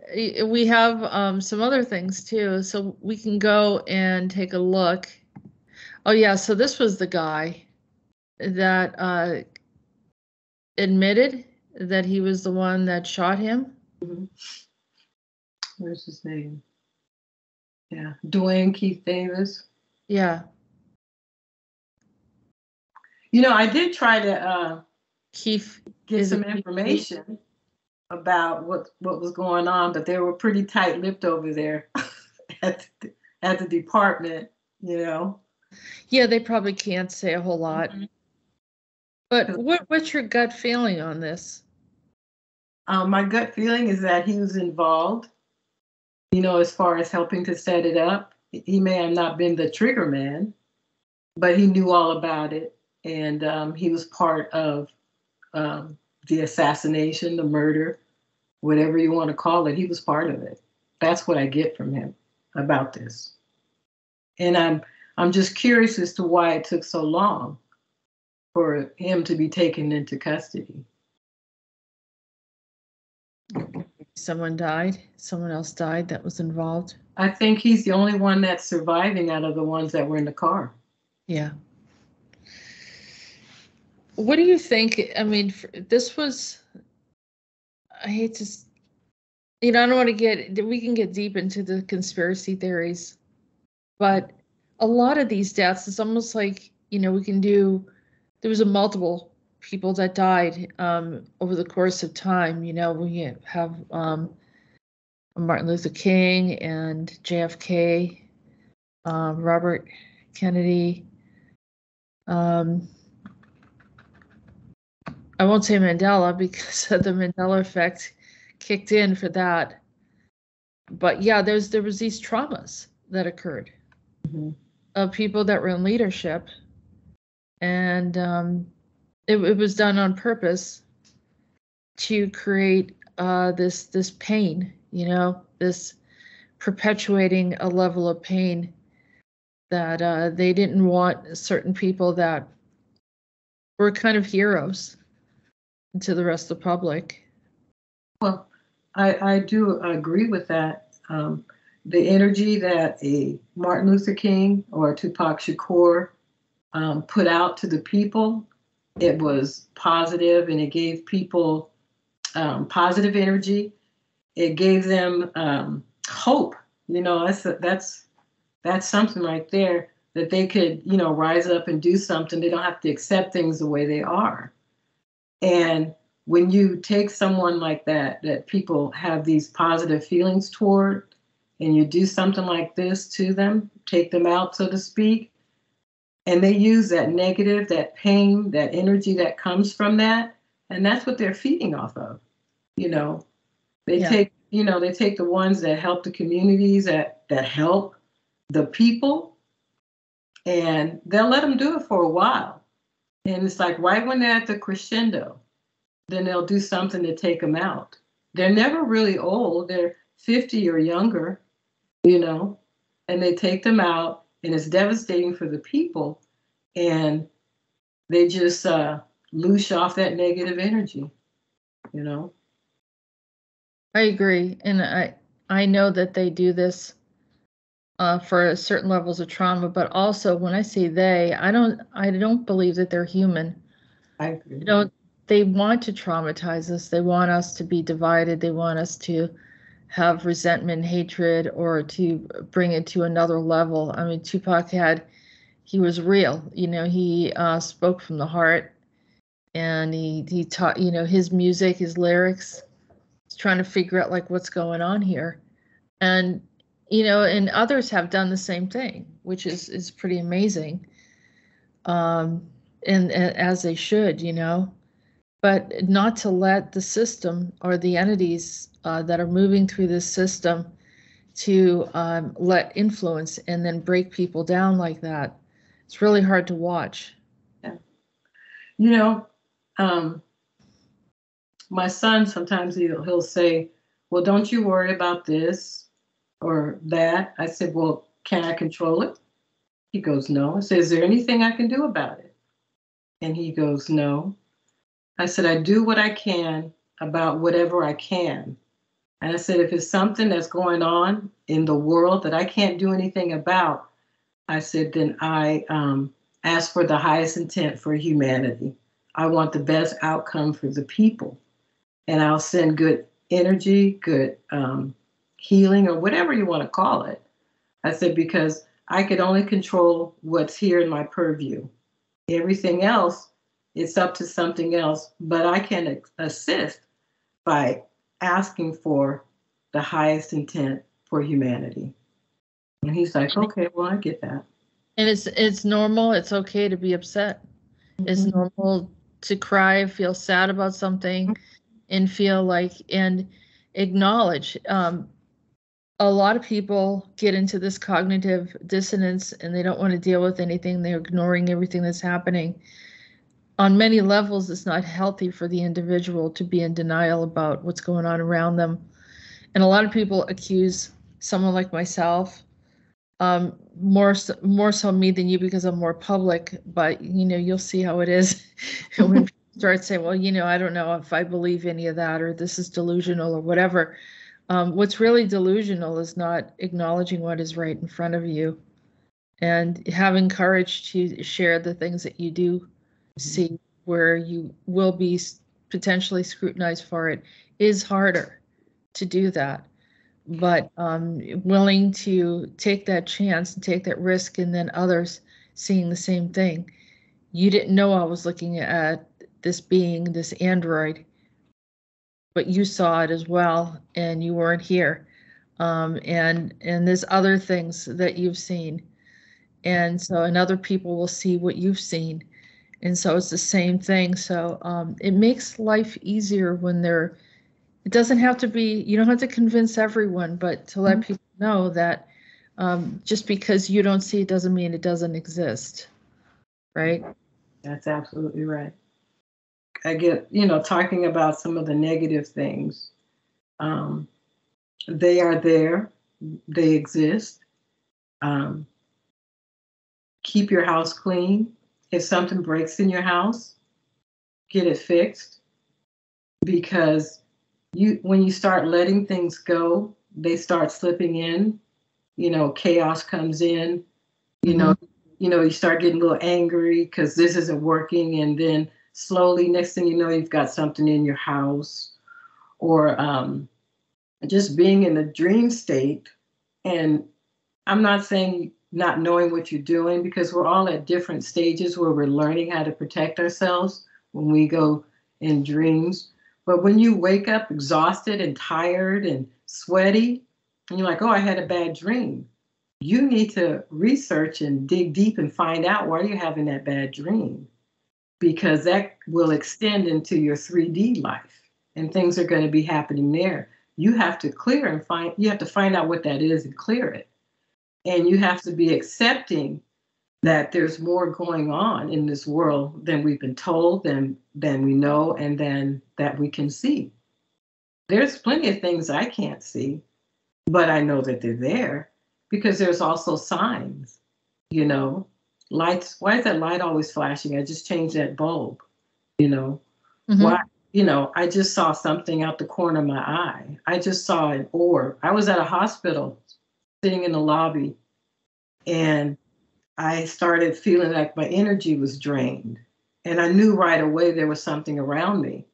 [SPEAKER 2] we have some other things too. So we can go and take a look. Oh yeah, so this was the guy that admitted that he was the one that shot him.
[SPEAKER 3] Mm-hmm. Where's his name? Yeah, Dwayne Keith Davis.
[SPEAKER 2] Yeah.
[SPEAKER 3] I did try to get some information about what was going on, but they were pretty tight-lipped over there at the department,
[SPEAKER 2] Yeah, they probably can't say a whole lot. Mm-hmm. But what's your gut feeling on this?
[SPEAKER 3] My gut feeling is that he was involved, as far as helping to set it up. He may have not been the trigger man, but he knew all about it. And he was part of the assassination, the murder, whatever you want to call it. He was part of it. That's what I get from him about this. And I'm just curious as to why it took so long for him to be taken into custody.
[SPEAKER 2] Someone died? Someone else died that was involved?
[SPEAKER 3] I think he's the only one that's surviving out of the ones that were in the car.
[SPEAKER 2] Yeah. What do you think? I mean, this was, I hate to, I don't want to we can get deep into the conspiracy theories, but a lot of these deaths, it's almost like, we can do, there was multiple people that died over the course of time. We have Martin Luther King and JFK, Robert Kennedy, I won't say Mandela because the Mandela effect kicked in for that. But yeah, there was these traumas that occurred of people that were in leadership, and it was done on purpose to create this pain, this perpetuating a level of pain that they didn't want certain people that were kind of heroes to the rest of the public.
[SPEAKER 3] Well, I do agree with that. The energy that a Martin Luther King or Tupac Shakur put out to the people, it was positive, and it gave people positive energy. It gave them hope. You know, that's something right there, that they could, you know, rise up and do something. They don't have to accept things the way they are. And when you take someone like that people have these positive feelings toward, and you do something like this to them, take them out, so to speak, and they use that negative, that pain, that energy that comes from that, and that's what they're feeding off of. You know, they take the ones that help the communities, that help the people, and they'll let them do it for a while. And it's like right when they're at the crescendo, then they'll do something to take them out. They're never really old. They're 50 or younger, you know, and they take them out, and it's devastating for the people, and they just loose off that negative energy, you know.
[SPEAKER 2] I agree, and I know that they do this for certain levels of trauma, but also when I say they, I don't believe that they're human.
[SPEAKER 3] I agree.
[SPEAKER 2] You know, they want to traumatize us. They want us to be divided. They want us to have resentment, hatred, or to bring it to another level. I mean, Tupac he was real. You know, he spoke from the heart, and he taught, you know, his music, his lyrics, he's trying to figure out like what's going on here. And, you know, and others have done the same thing, which is pretty amazing. And as they should, you know, but not to let the system or the entities that are moving through this system to let influence and then break people down like that. It's really hard to watch.
[SPEAKER 3] Yeah. You know, my son, sometimes he'll say, well, don't you worry about this or that. I said, well, can I control it? He goes, no. I said, is there anything I can do about it? And he goes, no. I said, I do what I can about whatever I can. And I said, if it's something that's going on in the world that I can't do anything about, I said, then I ask for the highest intent for humanity. I want the best outcome for the people. And I'll send good energy, good healing, or whatever you want to call it. I said, because I could only control what's here in my purview. Everything else, it's up to something else, but I can assist by asking for the highest intent for humanity. And he's like, okay, well, I get that.
[SPEAKER 2] And it's normal. It's okay to be upset. Mm-hmm. It's normal to cry, feel sad about something, and feel like, and acknowledge. A lot of people get into this cognitive dissonance and they don't want to deal with anything. They're ignoring everything that's happening. On many levels, it's not healthy for the individual to be in denial about what's going on around them. And a lot of people accuse someone like myself, more so me than you because I'm more public, but you know, you'll see how it is when people start saying, well, you know, I don't know if I believe any of that, or this is delusional or whatever. What's really delusional is not acknowledging what is right in front of you and having courage to share the things that you do see where you will be potentially scrutinized for it. Is harder to do that. But willing to take that chance and take that risk, and then others seeing the same thing. You didn't know I was looking at this being, this android, but you saw it as well, and you weren't here. And there's other things that you've seen. And so, and other people will see what you've seen. And so it's the same thing. So it makes life easier when it doesn't have to be, you don't have to convince everyone, but to let people know that just because you don't see it doesn't mean it doesn't exist. Right?
[SPEAKER 3] That's absolutely right. I get, you know, talking about some of the negative things. They are there. they exist. Keep your house clean. If something breaks in your house, get it fixed, because when you start letting things go, they start slipping in. Chaos comes in. You start getting a little angry because this isn't working, and then slowly, next thing you know, you've got something in your house, or just being in a dream state. And I'm not saying not knowing what you're doing, because we're all at different stages where we're learning how to protect ourselves when we go in dreams. But when you wake up exhausted and tired and sweaty, and you're like, oh, I had a bad dream, you need to research and dig deep and find out why you're having that bad dream, because that will extend into your 3D life, and things are going to be happening there. You have to find out what that is and clear it. And you have to be accepting that there's more going on in this world than we've been told, than we know, and then that we can see. There's plenty of things I can't see, but I know that they're there, because there's also signs, lights. Why is that light always flashing? I just changed that bulb, Why? I just saw something out the corner of my eye. I just saw an orb. I was at a hospital sitting in the lobby, and I started feeling like my energy was drained. And I knew right away there was something around me.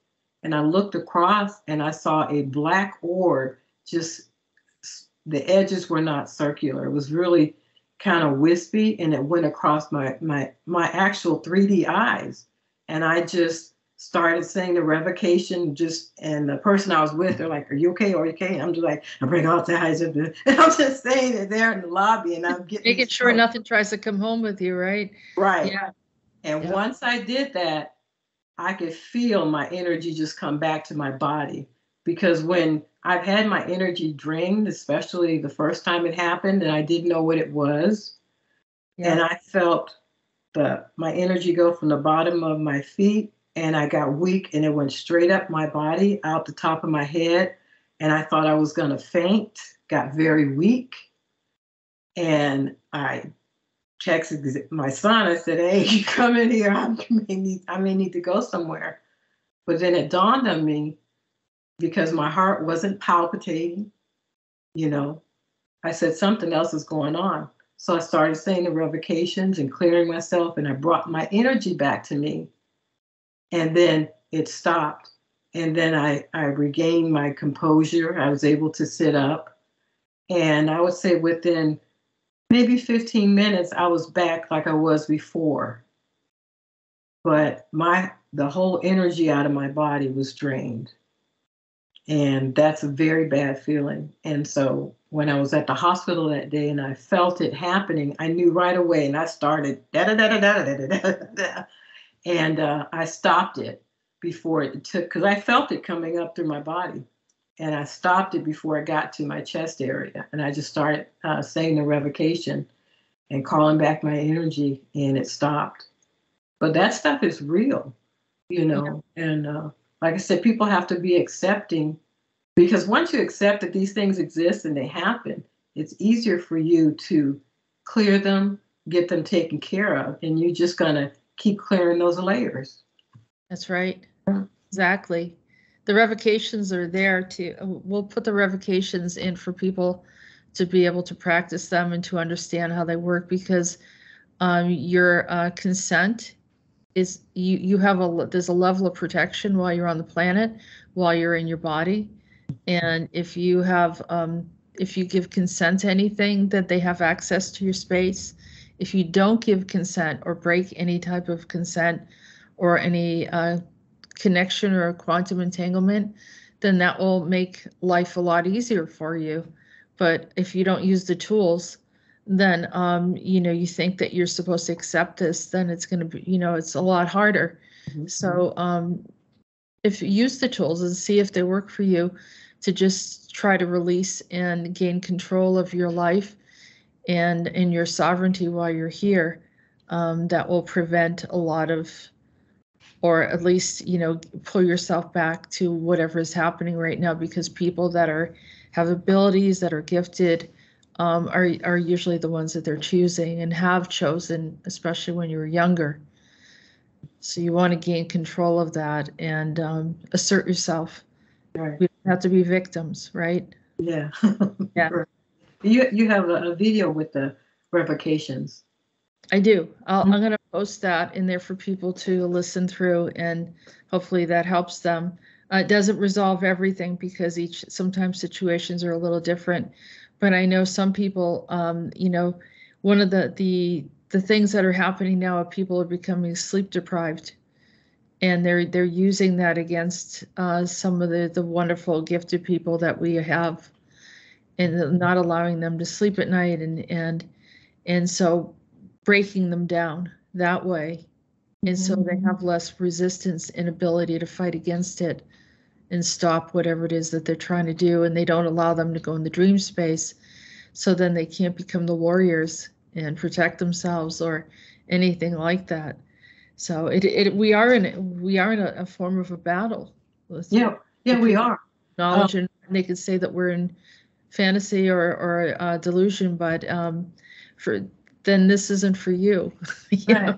[SPEAKER 3] And I looked across and I saw a black orb. Just the edges were not circular. It was really kind of wispy, and it went across my actual 3D eyes. And I just started saying the revocation, and the person I was with, they're like, are you okay? Are you okay? And I'm just like, I'm bringing all the eyes up there. And I'm just saying it there in the lobby, and I'm
[SPEAKER 2] making sure nothing tries to come home with you, right?
[SPEAKER 3] Right.
[SPEAKER 2] Yeah.
[SPEAKER 3] And once I did that, I could feel my energy just come back to my body. Because when I've had my energy drained, especially the first time it happened, and I didn't know what it was, and I felt my energy go from the bottom of my feet, and I got weak, and it went straight up my body, out the top of my head, and I thought I was going to faint, got very weak, and I texted my son. I said, hey, you come in here, I may need to go somewhere. But then it dawned on me, because my heart wasn't palpitating, I said something else is going on. So I started saying the revocations and clearing myself, and I brought my energy back to me. And then it stopped. And then I regained my composure. I was able to sit up. And I would say within maybe 15 minutes, I was back like I was before. But the whole energy out of my body was drained. And that's a very bad feeling. And so when I was at the hospital that day and I felt it happening, I knew right away, and I started da-da-da-da-da-da-da-da-da. And I stopped it before it took, because I felt it coming up through my body. And I stopped it before it got to my chest area. And I just started saying the revocation and calling back my energy, and it stopped. But that stuff is real, and like I said, people have to be accepting, because once you accept that these things exist and they happen, it's easier for you to clear them, get them taken care of, and you're just going to keep clearing those layers.
[SPEAKER 2] That's right. Exactly. The revocations are there we'll put the revocations in for people to be able to practice them and to understand how they work, because your consent is there's a level of protection while you're on the planet, while you're in your body. And if you give consent to anything, that they have access to your space. If you don't give consent or break any type of consent or any connection or quantum entanglement, then that will make life a lot easier for you. But if you don't use the tools, then you think that you're supposed to accept this, then it's going to be, it's a lot harder. Mm-hmm. So if you use the tools and see if they work for you, to just try to release and gain control of your life and in your sovereignty while you're here, that will prevent a lot of or at least, pull yourself back to whatever is happening right now, because people that have abilities, that are gifted, are usually the ones that they're choosing and have chosen, especially when you were younger. So you want to gain control of that and assert yourself.
[SPEAKER 3] Right.
[SPEAKER 2] We don't have to be victims, right?
[SPEAKER 3] Yeah.
[SPEAKER 2] Yeah.
[SPEAKER 3] Right. You have a video with the revocations.
[SPEAKER 2] I do. I'm going to post that in there for people to listen through, and hopefully that helps them. It doesn't resolve everything, because sometimes situations are a little different. But I know some people, one of the things that are happening now, people are becoming sleep deprived, and they're using that against some of the wonderful gifted people that we have, and not allowing them to sleep at night, and so breaking them down that way. And so they have less resistance and ability to fight against it and stop whatever it is that they're trying to do. And they don't allow them to go in the dream space. So then they can't become the warriors and protect themselves or anything like that. So we are in a form of a battle.
[SPEAKER 3] Yeah, we are.
[SPEAKER 2] Knowledge, and they could say that we're in fantasy or delusion, but then this isn't for you.
[SPEAKER 3] Right.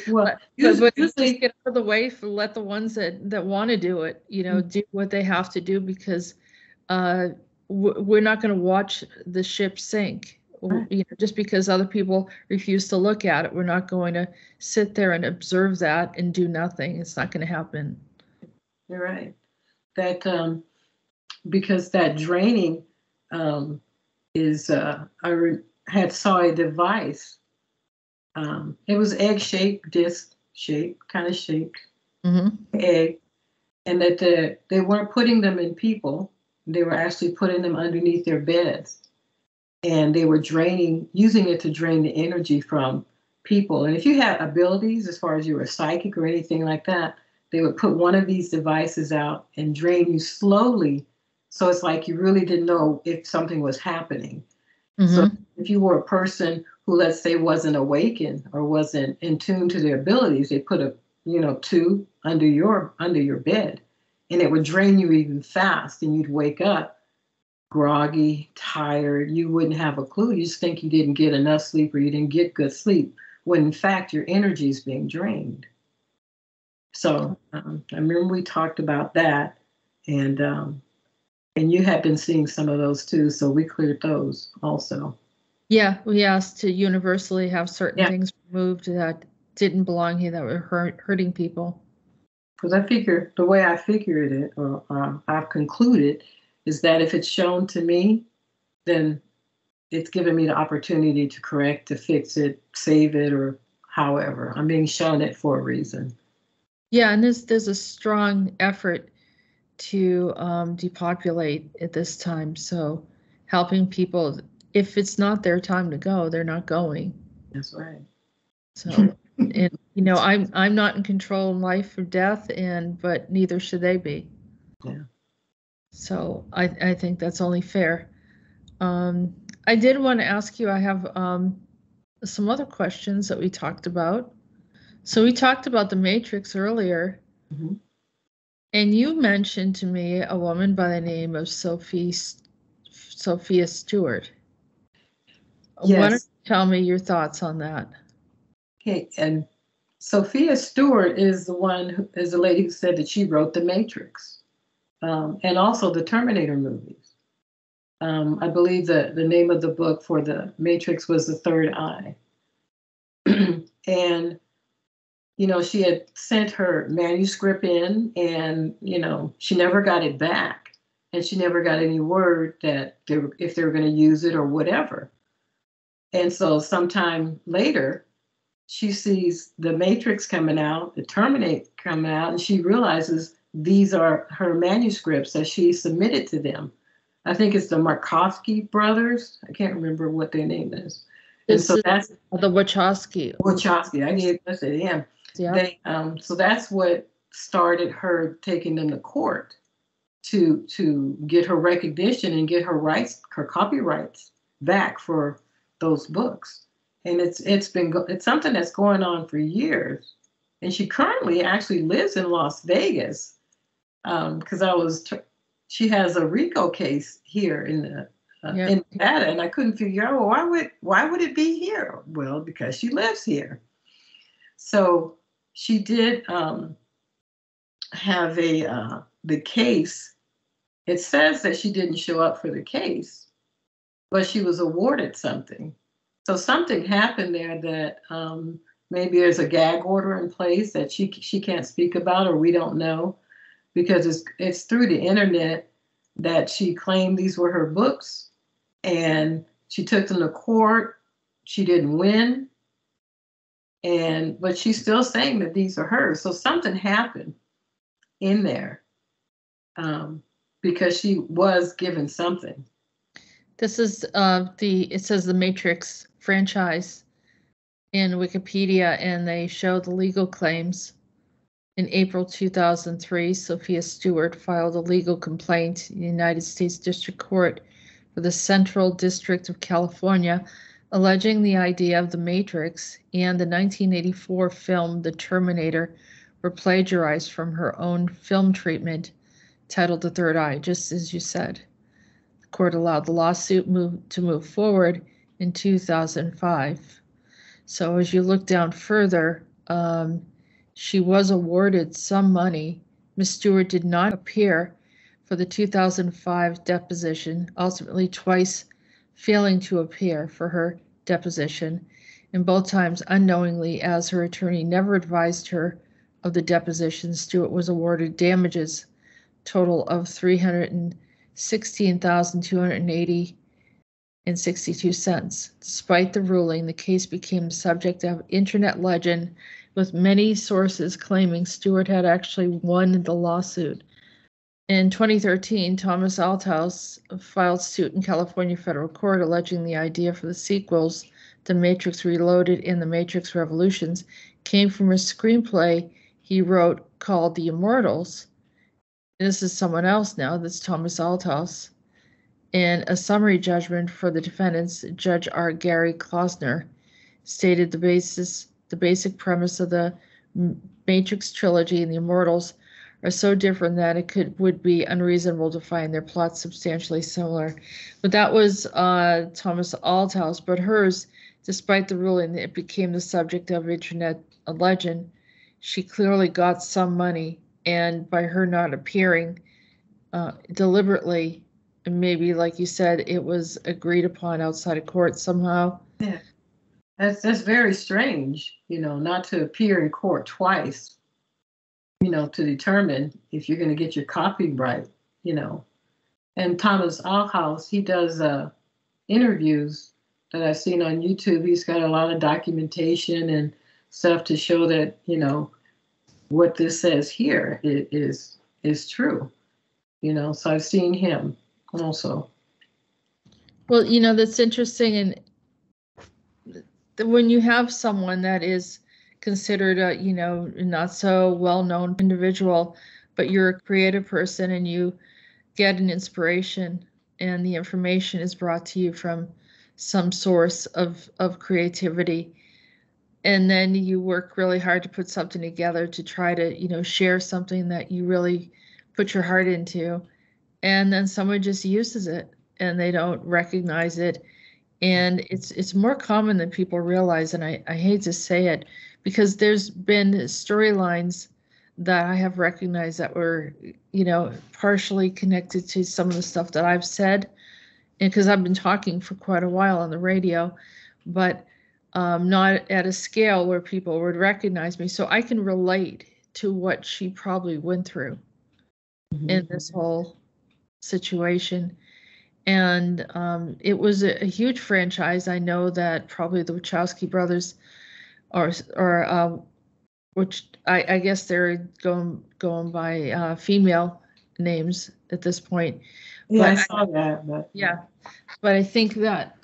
[SPEAKER 3] Well,
[SPEAKER 2] but just get out of the way, let the ones that want to do it, do what they have to do, because we're not going to watch the ship sink. Right. Just because other people refuse to look at it, we're not going to sit there and observe that and do nothing. It's not going to happen.
[SPEAKER 3] You're right. That because that draining is I saw a device. It was egg-shaped, disc-shaped, kind of shaped egg, and that they weren't putting them in people. They were actually putting them underneath their beds, and they were using it to drain the energy from people. And if you had abilities, as far as you were psychic or anything like that, they would put one of these devices out and drain you slowly. So it's like you really didn't know if something was happening. So if you were a person who, let's say, wasn't awakened or wasn't in tune to their abilities, they put a tube under your bed, and it would drain you even fast, and you'd wake up groggy, tired. You wouldn't have a clue. You just think you didn't get enough sleep or you didn't get good sleep, when in fact your energy is being drained. So I remember we talked about that, and you had been seeing some of those too, so we cleared those also. Yeah,
[SPEAKER 2] we asked to universally have certain things removed that didn't belong here, that were hurting people.
[SPEAKER 3] Because the way I figured it, or I've concluded, is that if it's shown to me, then it's given me the opportunity to correct, to fix it, save it, or however. I'm being shown it for a reason.
[SPEAKER 2] Yeah, and there's a strong effort to depopulate at this time. So helping people, if it's not their time to go, they're not going.
[SPEAKER 3] That's right.
[SPEAKER 2] So, and I'm not in control of life or death, but neither should they be.
[SPEAKER 3] Yeah. So
[SPEAKER 2] I think that's only fair. I did want to ask you, I have some other questions that we talked about. So we talked about the Matrix earlier. And you mentioned to me a woman by the name of Sophia Stewart.
[SPEAKER 3] Yes.
[SPEAKER 2] Why don't you tell me your thoughts on that?
[SPEAKER 3] Okay, and Sophia Stewart is the lady who said that she wrote The Matrix, and also the Terminator movies. I believe the name of the book for The Matrix was The Third Eye. And she had sent her manuscript in, and, she never got it back. And she never got any word that if they were going to use it or whatever. And so sometime later, she sees The Matrix coming out, the Terminator coming out, and she realizes these are her manuscripts that she submitted to them. I think it's the Markovsky brothers. I can't remember what their name is. And so that's
[SPEAKER 2] the Wachowski.
[SPEAKER 3] I said him. Yeah. So that's what started her taking them to court to get her recognition and get her copyrights back for those books. And it's something that's going on for years. And she currently actually lives in Las Vegas, because she has a RICO case here in Nevada, and I couldn't figure out, well, why would it be here? Well, because she lives here. So she did have the case. It says that she didn't show up for the case, but she was awarded something. So something happened there that maybe there's a gag order in place that she can't speak about, or we don't know, because it's through the internet that she claimed these were her books, and she took them to court. She didn't win, but she's still saying that these are hers. So something happened in there, because she was given something.
[SPEAKER 2] This is it says the Matrix franchise in Wikipedia, and they show the legal claims. In April 2003, Sophia Stewart filed a legal complaint in the United States District Court for the Central District of California, alleging the idea of the Matrix and the 1984 film The Terminator were plagiarized from her own film treatment titled The Third Eye, just as you said. The court allowed the lawsuit to move forward in 2005. So as you look down further, she was awarded some money. Ms. Stewart did not appear for the 2005 deposition, ultimately twice failing to appear for her deposition, and both times unknowingly, as her attorney never advised her of the deposition. Stewart was awarded damages total of $316,280.62. Despite the ruling, the case became the subject of internet legend, with many sources claiming Stewart had actually won the lawsuit. In 2013, Thomas Althouse filed suit in California federal court alleging the idea for the sequels, The Matrix Reloaded and The Matrix Revolutions, came from a screenplay he wrote called The Immortals. This is someone else now, that's Thomas Althouse. In a summary judgment for the defendants, Judge R. Gary Klausner stated the basic premise of the Matrix trilogy and the Immortals are so different that it would be unreasonable to find their plots substantially similar. But that was Thomas Althouse, but hers, despite the ruling, it became the subject of internet legend. She clearly got some money, and by her not appearing deliberately, and maybe like you said, it was agreed upon outside of court somehow.
[SPEAKER 3] Yeah. That's very strange, not to appear in court twice, to determine if you're going to get your copyright, And Thomas Althouse, he does interviews that I've seen on YouTube. He's got a lot of documentation and stuff to show that, what this says here is true, So I've seen him also.
[SPEAKER 2] Well, that's interesting, and when you have someone that is considered a, not so well-known individual, but you're a creative person and you get an inspiration and the information is brought to you from some source of creativity, and then you work really hard to put something together to try to, share something that you really put your heart into, and then someone just uses it and they don't recognize it. And it's more common than people realize, and I hate to say it, because there's been storylines that I have recognized that were, partially connected to some of the stuff that I've said, and because I've been talking for quite a while on the radio, but not at a scale where people would recognize me. So I can relate to what she probably went through in this whole situation. And it was a huge franchise. I know that probably the Wachowski brothers, or which I guess they're going by female names at this point.
[SPEAKER 3] Yeah, I saw that. But
[SPEAKER 2] yeah, but I think that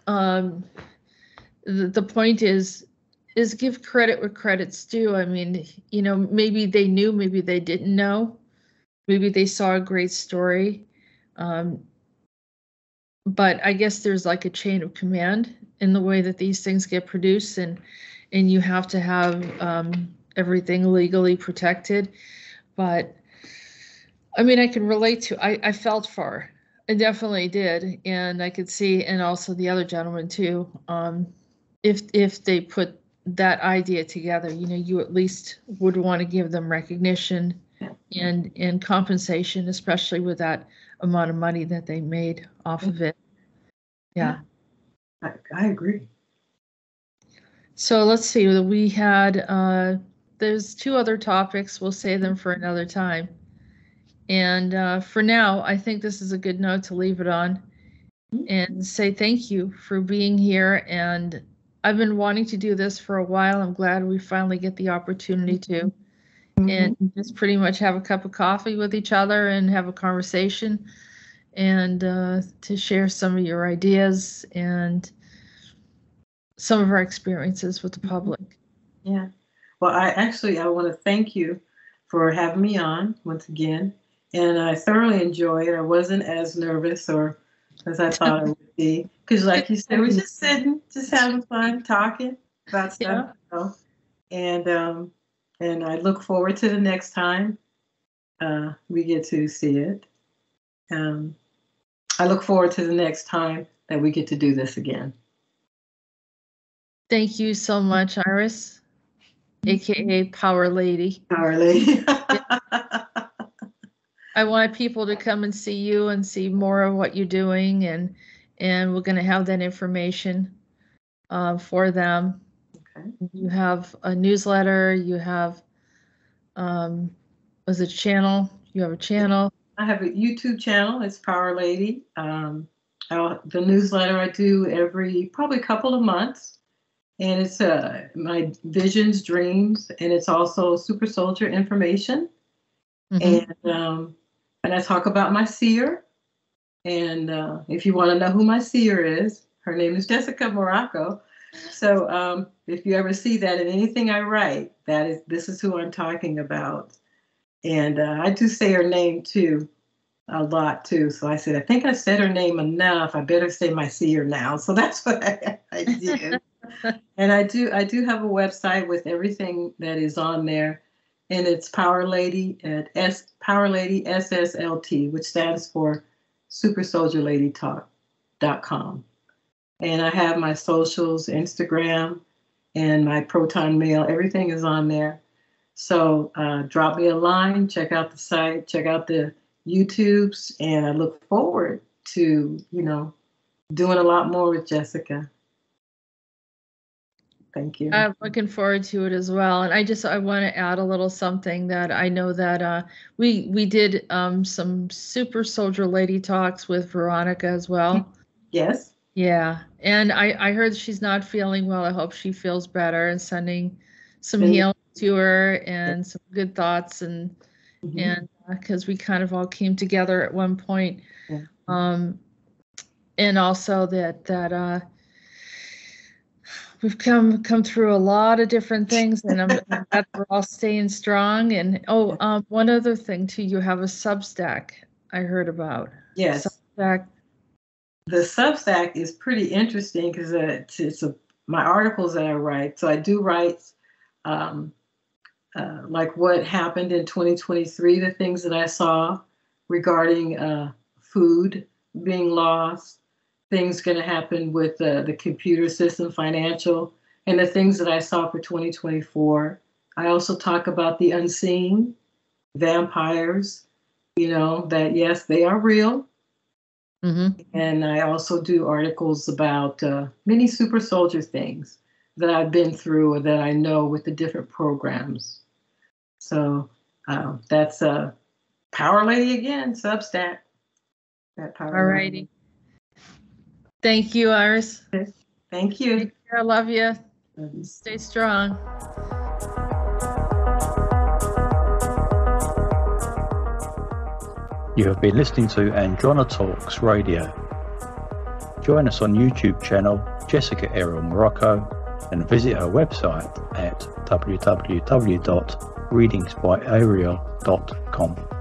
[SPEAKER 2] the point is give credit where credit's due. I mean, maybe they knew, maybe they didn't know, maybe they saw a great story. But I guess there's like a chain of command in the way that these things get produced, and you have to have everything legally protected. But I mean, I can relate to, I felt for her. I definitely did. And I could see, and also the other gentleman too, if they put that idea together, you know, you at least would want to give them recognition and compensation, especially with that amount of money that they made off of it. Yeah.
[SPEAKER 3] I agree.
[SPEAKER 2] So let's see, we had, there's 2 other topics. We'll save them for another time. And for now, I think this is a good note to leave it on and say thank you for being here. And I've been wanting to do this for a while. I'm glad we finally get the opportunity to. And just pretty much have a cup of coffee with each other and have a conversation and to share some of your ideas and some of our experiences with the public.
[SPEAKER 3] Yeah. Well, I want to thank you for having me on once again. And I thoroughly enjoyed it. I wasn't as nervous or as I thought I would be. Because like you said, we're just sitting, just having fun, talking about stuff. You know? And I look forward to the next time we get to see it. I look forward to the next time that we get to do this again.
[SPEAKER 2] Thank you so much, Iris, a.k.a. Powerlady.
[SPEAKER 3] Powerlady.
[SPEAKER 2] I want people to come and see you and see more of what you're doing, and we're going to have that information for them. Okay. You have a newsletter. You have was it channel? You have a channel.
[SPEAKER 3] I have a YouTube channel. It's Powerlady. The newsletter I do every probably couple of months, and it's my visions, dreams, and it's also super soldier information. And I talk about my seer. And if you want to know who my seer is, her name is Jessica Marrocco. So if you ever see that in anything I write, this is who I'm talking about. And I do say her name too, a lot too. So I said, I think I said her name enough. I better say my seer now. So that's what I did. And I do have a website with everything that is on there. And it's Powerlady at Powerlady SSLT, which stands for SuperSoldierLadyTalk.com. And I have my socials, Instagram, and my Proton Mail. Everything is on there. So drop me a line, check out the site, check out the YouTubes, and I look forward to, doing a lot more with Jessica. Thank you.
[SPEAKER 2] I'm looking forward to it as well. And I want to add a little something that I know that we did some Super Soldier Lady talks with Veronica as well.
[SPEAKER 3] Yes.
[SPEAKER 2] Yeah. And I heard she's not feeling well. I hope she feels better, and sending some healing to her and some good thoughts and because we kind of all came together at one point. Yeah. And also that we've come through a lot of different things, and I'm glad we're all staying strong. And one other thing too, you have a Substack I heard about.
[SPEAKER 3] Yes.
[SPEAKER 2] Substack.
[SPEAKER 3] The Substack is pretty interesting because it's my articles that I write. So I do write like what happened in 2023, the things that I saw regarding food being lost, things going to happen with the computer system, financial, and the things that I saw for 2024. I also talk about the unseen vampires, that yes, they are real. Mm-hmm. And I also do articles about many super soldier things that I've been through or that I know with the different programs. So that's Powerlady again, Substack.
[SPEAKER 2] All righty. Thank you, Iris.
[SPEAKER 3] Thank you.
[SPEAKER 2] Take care. I love you. Stay strong.
[SPEAKER 1] You have been listening to Andronetalks Radio. Join us on YouTube channel Jessica Arael Marrocco and visit our website at www.readingsbyariel.com.